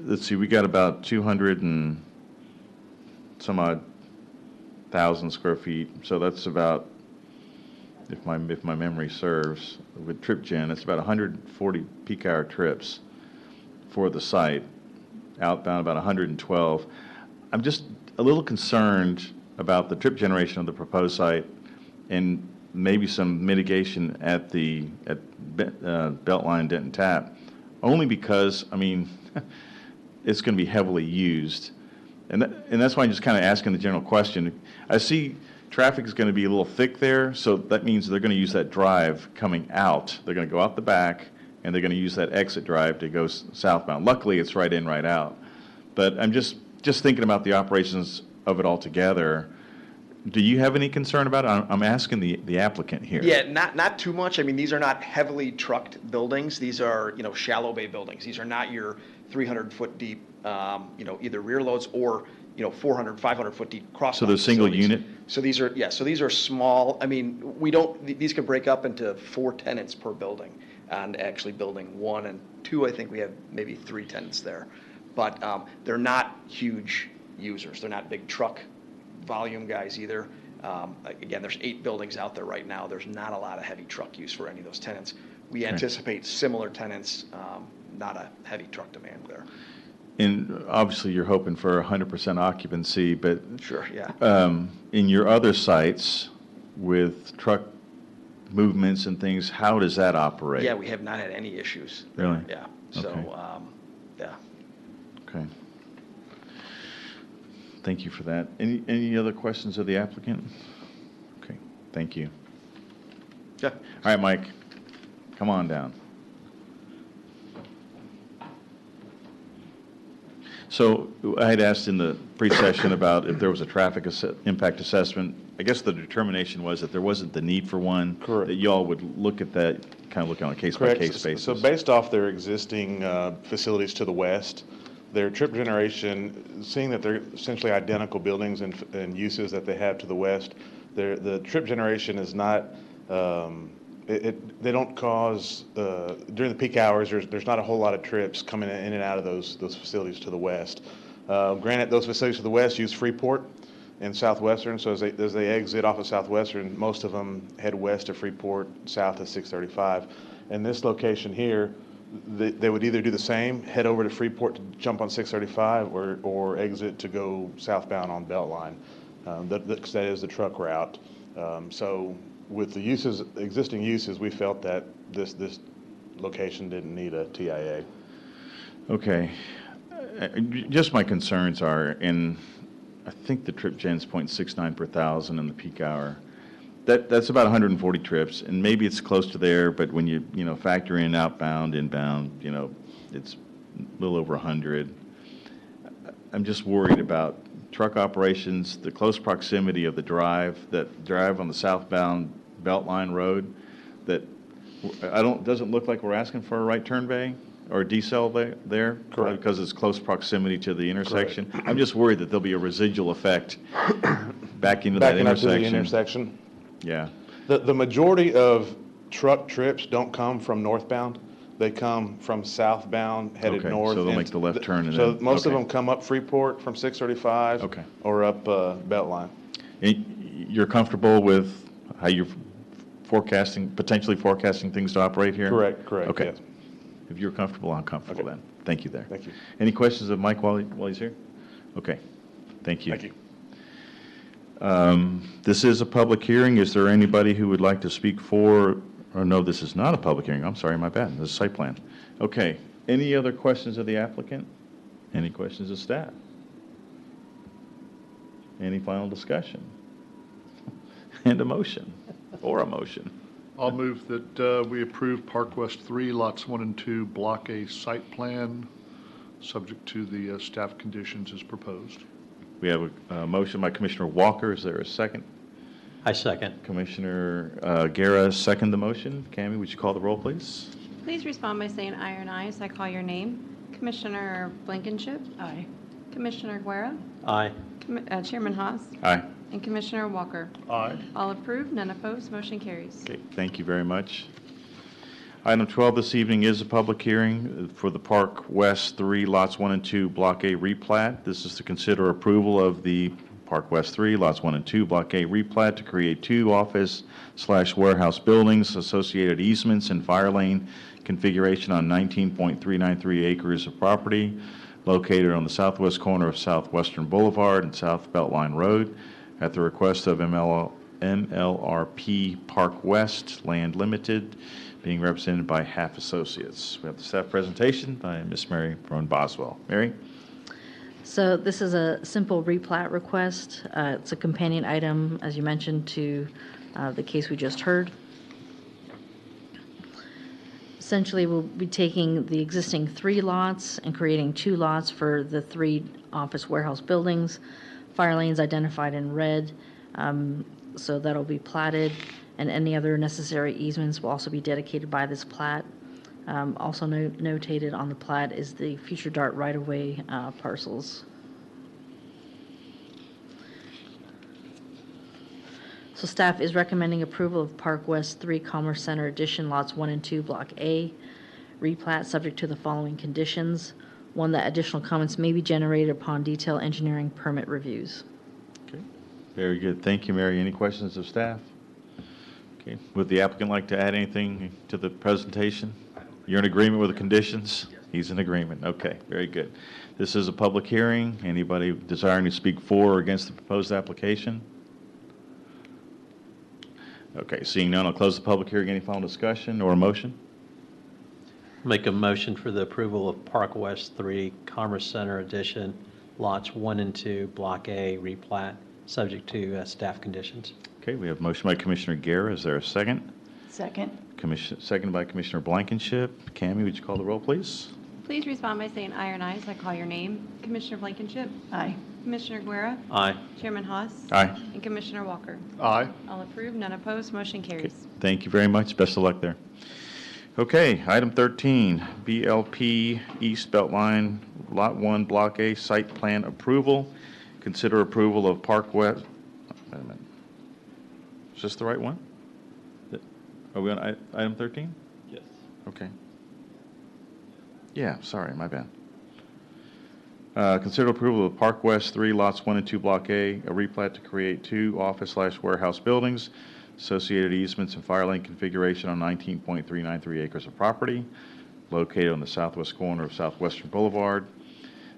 let's see, we got about 200 and some odd thousand square feet. So that's about, if my memory serves, with trip gen, it's about 140 peak hour trips for the site. Outbound about 112. I'm just a little concerned about the trip generation of the proposed site and maybe some mitigation at Beltline Denton Tap, only because, I mean, it's going to be heavily used. And that's why I'm just kind of asking the general question. I see traffic is going to be a little thick there, so that means they're going to use that drive coming out. They're going to go out the back, and they're going to use that exit drive to go southbound. Luckily, it's right in, right out. But I'm just thinking about the operations of it all together. Do you have any concern about it? I'm asking the applicant here. Yeah, not too much. I mean, these are not heavily trucked buildings. These are, shallow bay buildings. These are not your 300-foot deep, either rear loads or, 400, 500-foot deep cross. So they're single unit? So these are small. I mean, these can break up into 4 tenants per building. And actually building 1 and 2, I think we have maybe 3 tenants there. But they're not huge users. They're not big truck volume guys either. Again, there's 8 buildings out there right now. There's not a lot of heavy truck use for any of those tenants. We anticipate similar tenants, not a heavy truck demand there. And obviously, you're hoping for 100% occupancy, but sure, yeah. In your other sites with truck movements and things, how does that operate? Yeah, we have not had any issues. Really? Yeah. So, Okay. Yeah. Okay. Thank you for that. Any other questions of the applicant? Okay, thank you. Yeah. All right, Mike, come on down. So I had asked in the pre-session about if there was a traffic impact assessment. I guess the determination was that there wasn't the need for one. Correct. That y'all would look at that, kind of look on a case-by-case basis. So based off their existing facilities to the west, their trip generation, seeing that they're essentially identical buildings and uses that they have to the west, the trip generation is not, they don't cause, during the peak hours, there's not a whole lot of trips coming in and out of those facilities to the west. Granted, those facilities to the west use Freeport and Southwestern, so as they exit off of Southwestern, most of them head west to Freeport, south of 635. And this location here, they would either do the same, head over to Freeport to jump on 635, or exit to go southbound on Beltline. That is the truck route. So with the existing uses, we felt that this location didn't need a TIA. Okay. Just my concerns are, and I think the trip gen's 0.69 per thousand in the peak hour. That's about 140 trips, and maybe it's close to there, but when you factor in outbound, inbound, it's a little over 100. I'm just worried about truck operations, the close proximity of the drive on the southbound Beltline road, that doesn't look like we're asking for a right turn bay or a decel there. Correct. Because it's close proximity to the intersection. Correct. I'm just worried that there'll be a residual effect back into Backing that up to the intersection. intersection. Yeah. The majority of truck trips don't come from northbound. They come from southbound, headed Okay, north. so they'll make the left turn and so then- most of okay. them come up Freeport from 635. Okay. Or up Beltline. And you're comfortable with how you're potentially forecasting things to operate here? Correct, Okay. yes. If you're comfortable, I'm comfortable Okay. then. Thank you there. Thank you. Any questions of Mike while he's here? Okay, thank you. Thank you. This is a public hearing. Is there anybody who would like to speak for, or no, this is not a public hearing. I'm sorry, my bad. This is site plan. Okay, any other questions of the applicant? Any questions of staff? Any final discussion? And a motion, or a motion? I'll move that we approve Park West 3, lots 1 and 2, Block A site plan, subject to the staff conditions as proposed. We have a motion by Commissioner Walker. Is there a second? I second. Commissioner Guerra, second the motion. Cammie, would you call the roll, please? Please respond by saying aye or nay as I call your name. Commissioner Blankenship. Aye. Commissioner Guerra. Aye. Chairman Haas. Aye. And Commissioner Walker. Aye. All approved, none opposed, motion carries. Okay, thank you very much. Item 12 this evening is a public hearing for the Park West 3, lots 1 and 2, Block A replat. This is to consider approval of the Park West 3, lots 1 and 2, Block A replat to create 2 office/warehouse buildings, associated easements, and fire lane configuration on 19.393 acres of property located on the southwest corner of Southwestern Boulevard and South Beltline Road at the request of MLRP Park West Land Limited, being represented by Half Associates. We have the staff presentation by Ms. Mary Brown Boswell. Mary? So this is a simple replat request. It's a companion item, as you mentioned, to the case we just heard. Essentially, we'll be taking the existing 3 lots and creating 2 lots for the 3 office warehouse buildings. Fire lanes identified in red, so that'll be platted, and any other necessary easements will also be dedicated by this plat. Also notated on the plat is the future DART right-of-way parcels. So staff is recommending approval of Park West 3 Commerce Center Edition lots 1 and 2, Block A, replat subject to the following conditions. 1, that additional comments may be generated upon detailed engineering permit reviews. Okay, very good. Thank you, Mary. Any questions of staff? Okay, would the applicant like to add anything to the presentation? You're in agreement with the conditions? He's in agreement. Okay, very good. This is a public hearing. Anybody desiring to speak for or against the proposed application? Okay, seeing none, I'll close the public hearing. Any final discussion or a motion? Make a motion for the approval of Park West 3 Commerce Center Edition, lots 1 and 2, Block A, replat, subject to staff conditions. Okay, we have a motion by Commissioner Guerra. Is there a second? Second. Second by Commissioner Blankenship. Cammie, would you call the roll, please? Please respond by saying aye or nay as I call your name. Commissioner Blankenship. Aye. Commissioner Guerra. Aye. Chairman Haas. Aye. And Commissioner Walker. Aye. All approved, none opposed, motion carries. Thank you very much. Best of luck there. Okay, item 13, BLP East Beltline, Lot 1, Block A, site plan approval. Consider approval of Park West. Wait a minute. Is this the right one? Are we on item 13? Yes. Okay. Yeah, sorry, my bad. Consider approval of Park West 3, lots 1 and 2, Block A, a replat to create 2 office/warehouse buildings, associated easements and fire lane configuration on 19.393 acres of property located on the southwest corner of Southwestern Boulevard,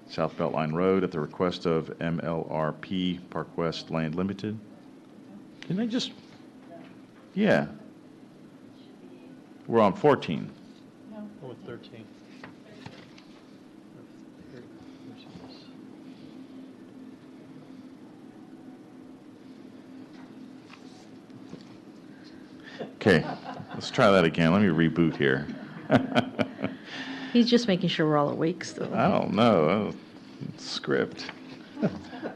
South Beltline Road at the request of MLRP Park West Land Limited. Didn't I just? Yeah. We're on 14. We're with 13. Okay, let's try that again. Let me reboot here. He's just making sure we're all awake still. I don't know. Script.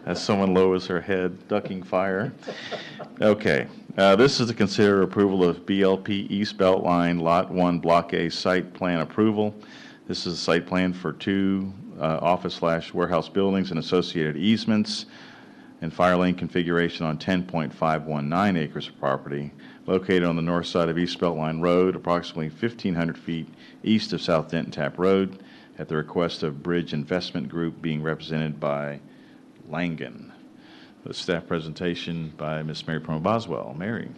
As someone lowers her head, ducking fire. Okay, this is to consider approval of BLP East Beltline Lot 1 Block A site plan approval. This is a site plan for 2 office/warehouse buildings and associated easements and fire lane configuration on 10.519 acres of property located on the north side of East Beltline Road, approximately 1,500 feet east of South Denton Tap Road, at the request of Bridge Investment Group, being represented by Langen. The staff presentation by Ms. Mary Promo Boswell. Mary.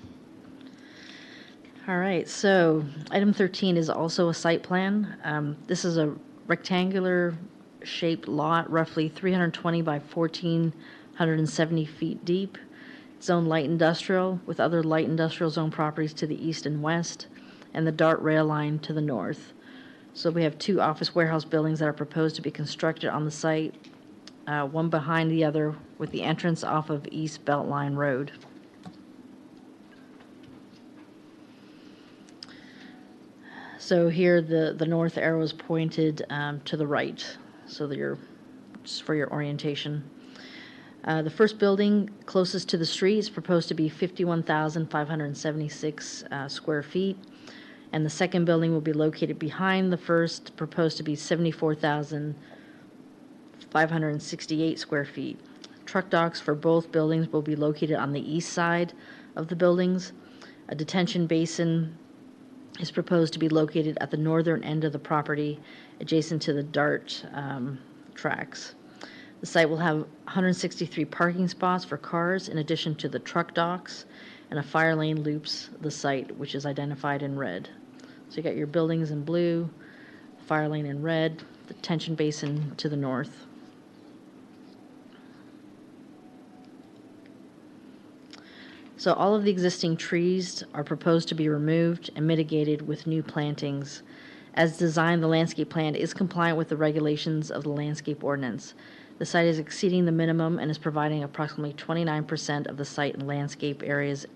All right, so item 13 is also a site plan. This is a rectangular shaped lot, roughly 320 by 1,470 feet deep. Zone light industrial with other light industrial zone properties to the east and west, and the DART rail line to the north. So we have two office warehouse buildings that are proposed to be constructed on the site, one behind the other, with the entrance off of East Beltline Road. So here, the north arrow is pointed to the right, so that just for your orientation. The first building closest to the street is proposed to be 51,576 square feet, and the second building will be located behind the first, proposed to be 74,568 square feet. Truck docks for both buildings will be located on the east side of the buildings. A detention basin is proposed to be located at the northern end of the property, adjacent to the DART tracks. The site will have 163 parking spots for cars in addition to the truck docks, and a fire lane loops the site, which is identified in red. So you got your buildings in blue, fire lane in red, the detention basin to the north. So all of the existing trees are proposed to be removed and mitigated with new plantings. As designed, the landscape plan is compliant with the regulations of the landscape ordinance. The site is exceeding the minimum and is providing approximately 29% of the site and landscape areas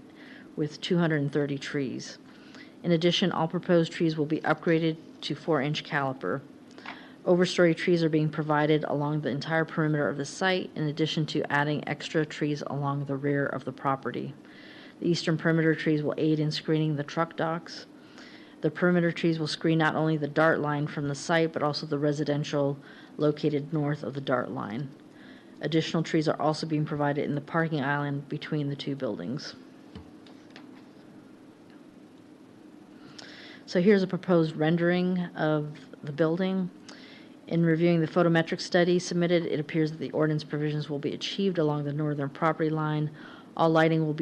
with 230 trees. In addition, all proposed trees will be upgraded to 4-inch caliper. Overstory trees are being provided along the entire perimeter of the site, in addition to adding extra trees along the rear of the property. The eastern perimeter trees will aid in screening the truck docks. The perimeter trees will screen not only the DART line from the site, but also the residential located north of the DART line. Additional trees are also being provided in the parking island between the two buildings. So here's a proposed rendering of the building. In reviewing the photometric study submitted, it appears that the ordinance provisions will be achieved along the northern property line. All lighting will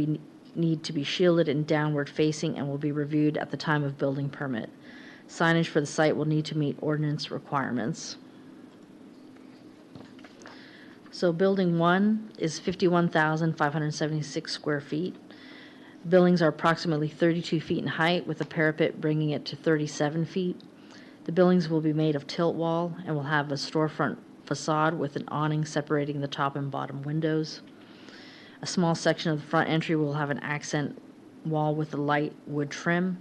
need to be shielded and downward facing and will be reviewed at the time of building permit. Signage for the site will need to meet ordinance requirements. So building 1 is 51,576 square feet. Buildings are approximately 32 feet in height, with a parapet bringing it to 37 feet. The buildings will be made of tilt wall and will have a storefront facade with an awning separating the top and bottom windows. A small section of the front entry will have an accent wall with a light wood trim.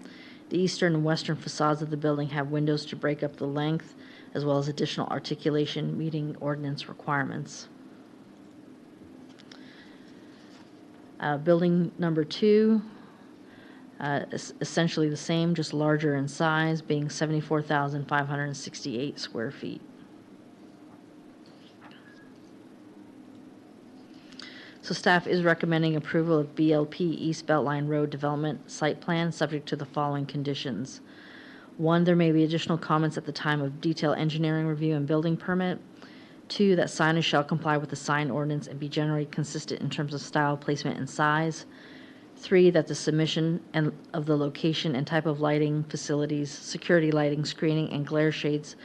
The eastern and western facades of the building have windows to break up the length, as well as additional articulation meeting ordinance requirements. Building number 2 is essentially the same, just larger in size, being 74,568 square feet. So staff is recommending approval of BLP East Beltline Road Development Site Plan, subject to the following conditions. 1, there may be additional comments at the time of detailed engineering review and building permit. 2, that signage shall comply with the sign ordinance and be generally consistent in terms of style, placement, and size. 3, that the submission of the location and type of lighting, facilities, security lighting, screening, and glare shades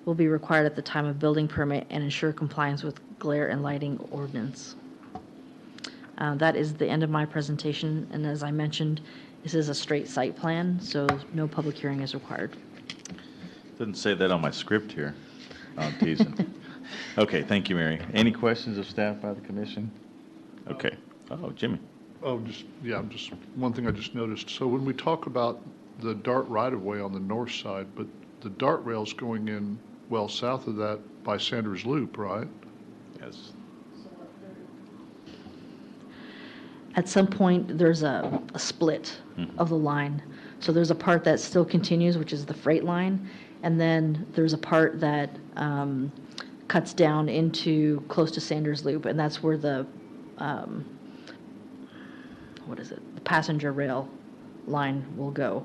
will be required at the time of building permit and ensure compliance with glare and lighting ordinance. That is the end of my presentation, and as I mentioned, this is a straight site plan, so no public hearing is required. Didn't say that on my script here. I'm teasing. Okay, thank you, Mary. Any questions of staff by the commission? Okay. Oh, Jimmy. Oh, just one thing I just noticed. So when we talk about the DART right-of-way on the north side, but the DART rail's going in well south of that by Sanders Loop, right? Yes. At some point, there's a split of the line. So there's a part that still continues, which is the freight line, and then there's a part that cuts down into close to Sanders Loop, and that's where the the passenger rail line will go.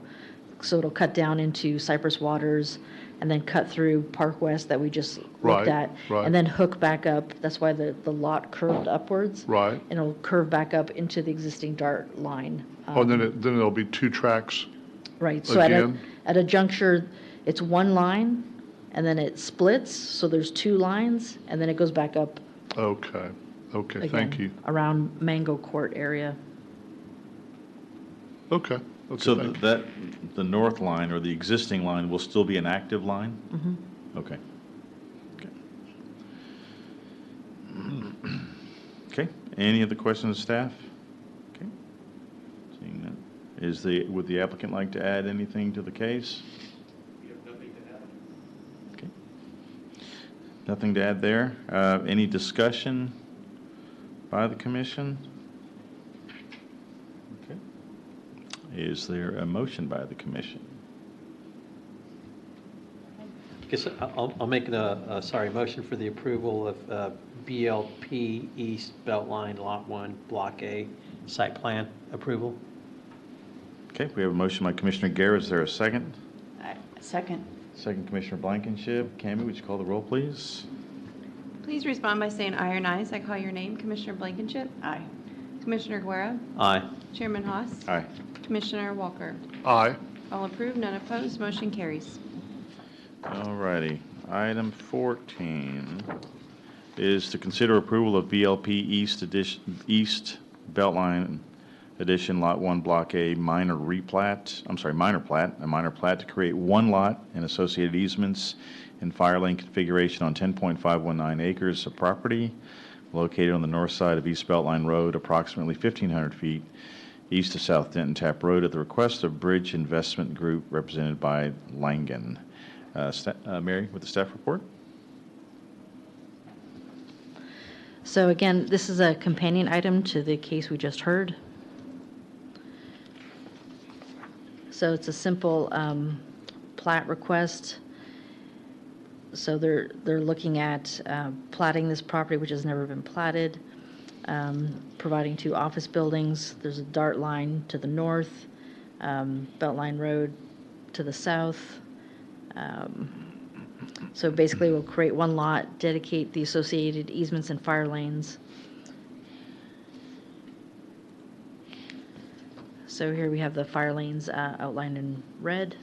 So it'll cut down into Cypress Waters and then cut through Park West that we just looked at, and then hook back up. That's why the lot curved upwards. Right. And it'll curve back up into the existing DART line. Then there'll be 2 tracks Right, so at Again? at a juncture, it's one line, and then it splits, so there's two lines, and then it goes back up Okay, thank again you. around Mango Court area. Okay, So thank you. that, the north line or the existing line will still be an active line? Mhm. Okay. Okay, any other questions of staff? Okay. Seeing none. Would the applicant like to add anything to the case? Okay. Nothing to add there. Any discussion by the commission? Okay. Is there a motion by the commission? Guess I'll make a motion for the approval of BLP East Beltline Lot 1, Block A, site plan approval. Okay, we have a motion by Commissioner Guerra. Is there a second? Second. Second, Commissioner Blankenship. Cammie, would you call the roll, please? Please respond by saying aye or nay as I call your name. Commissioner Blankenship. Aye. Commissioner Guerra. Aye. Chairman Haas. Aye. Commissioner Walker. Aye. All approved, none opposed, motion carries. All righty. Item 14 is to consider approval of BLP East Beltline Addition Lot 1 Block A minor plat, a minor plat to create one lot and associated easements and fire lane configuration on 10.519 acres of property located on the north side of East Beltline Road, approximately 1,500 feet east of South Denton Tap Road at the request of Bridge Investment Group represented by Langen. Mary, with the staff report. So again, this is a companion item to the case we just heard. So it's a simple plat request. So they're looking at platting this property, which has never been platted, providing two office buildings. There's a dart line to the north, Beltline Road to the south. So basically, we'll create one lot, dedicate the associated easements and fire lanes. So here we have the fire lanes outlined in red.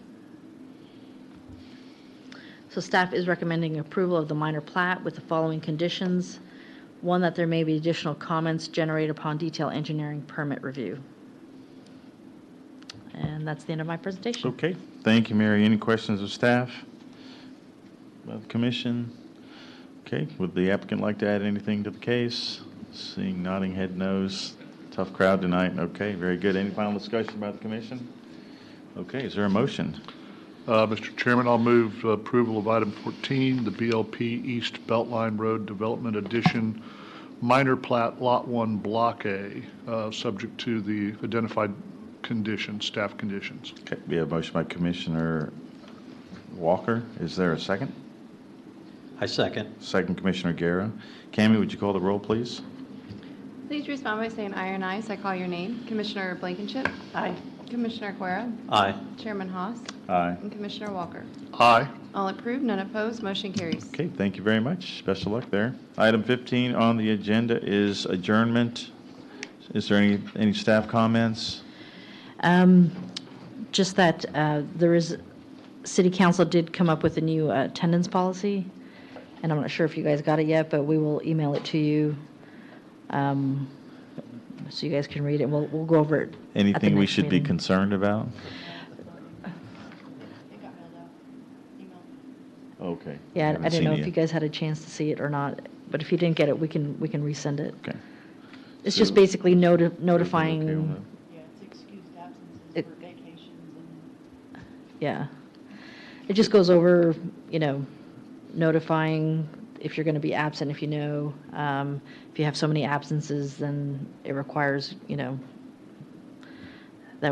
So staff is recommending approval of the minor plat with the following conditions. One, that there may be additional comments generated upon detailed engineering permit review. And that's the end of my presentation. Okay, thank you, Mary. Any questions of staff? Of the commission? Okay, would the applicant like to add anything to the case? Seeing nodding head no's. Tough crowd tonight. Okay, very good. Any final discussion about the commission? Okay, is there a motion? Mr. Chairman, I'll move approval of item 14, the BLP East Beltline Road Development Addition minor plat Lot 1 Block A, subject to the identified conditions, staff conditions. Okay, we have a motion by Commissioner Walker. Is there a second? I second. Second, Commissioner Guerra. Cammie, would you call the roll, please? Please respond by saying aye or nay as I call your name. Commissioner Blankenship. Aye. Commissioner Guerra. Aye. Chairman Haas. Aye. And Commissioner Walker. Aye. All approved, none opposed, motion carries. Okay, thank you very much. Best of luck there. Item 15 on the agenda is adjournment. Is there any staff comments? Just that City Council did come up with a new attendance policy, and I'm not sure if you guys got it yet, but we will email it to you so you guys can read it. We'll go over it. at the Anything we next should be meeting. concerned about? Okay. Yeah, Haven't I didn't seen know it if yet. you guys had a chance to see it or not, but if you didn't get it, we can resend it. Okay. It's So- just basically Okay with notifying. that? Yeah, it's excused absences It- for vacations and. Yeah. It just goes over, notifying if you're going to be absent, if you know. If you have so many absences, then it requires, that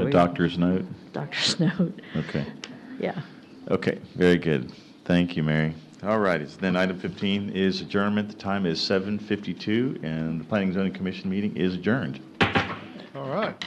A we. doctor's note? Doctor's note, Okay. yeah. Okay, very good. Thank you, Mary. All righty, so then item 15 is adjournment. The time is 7:52, and the Planning and Zoning Commission meeting is adjourned. All right.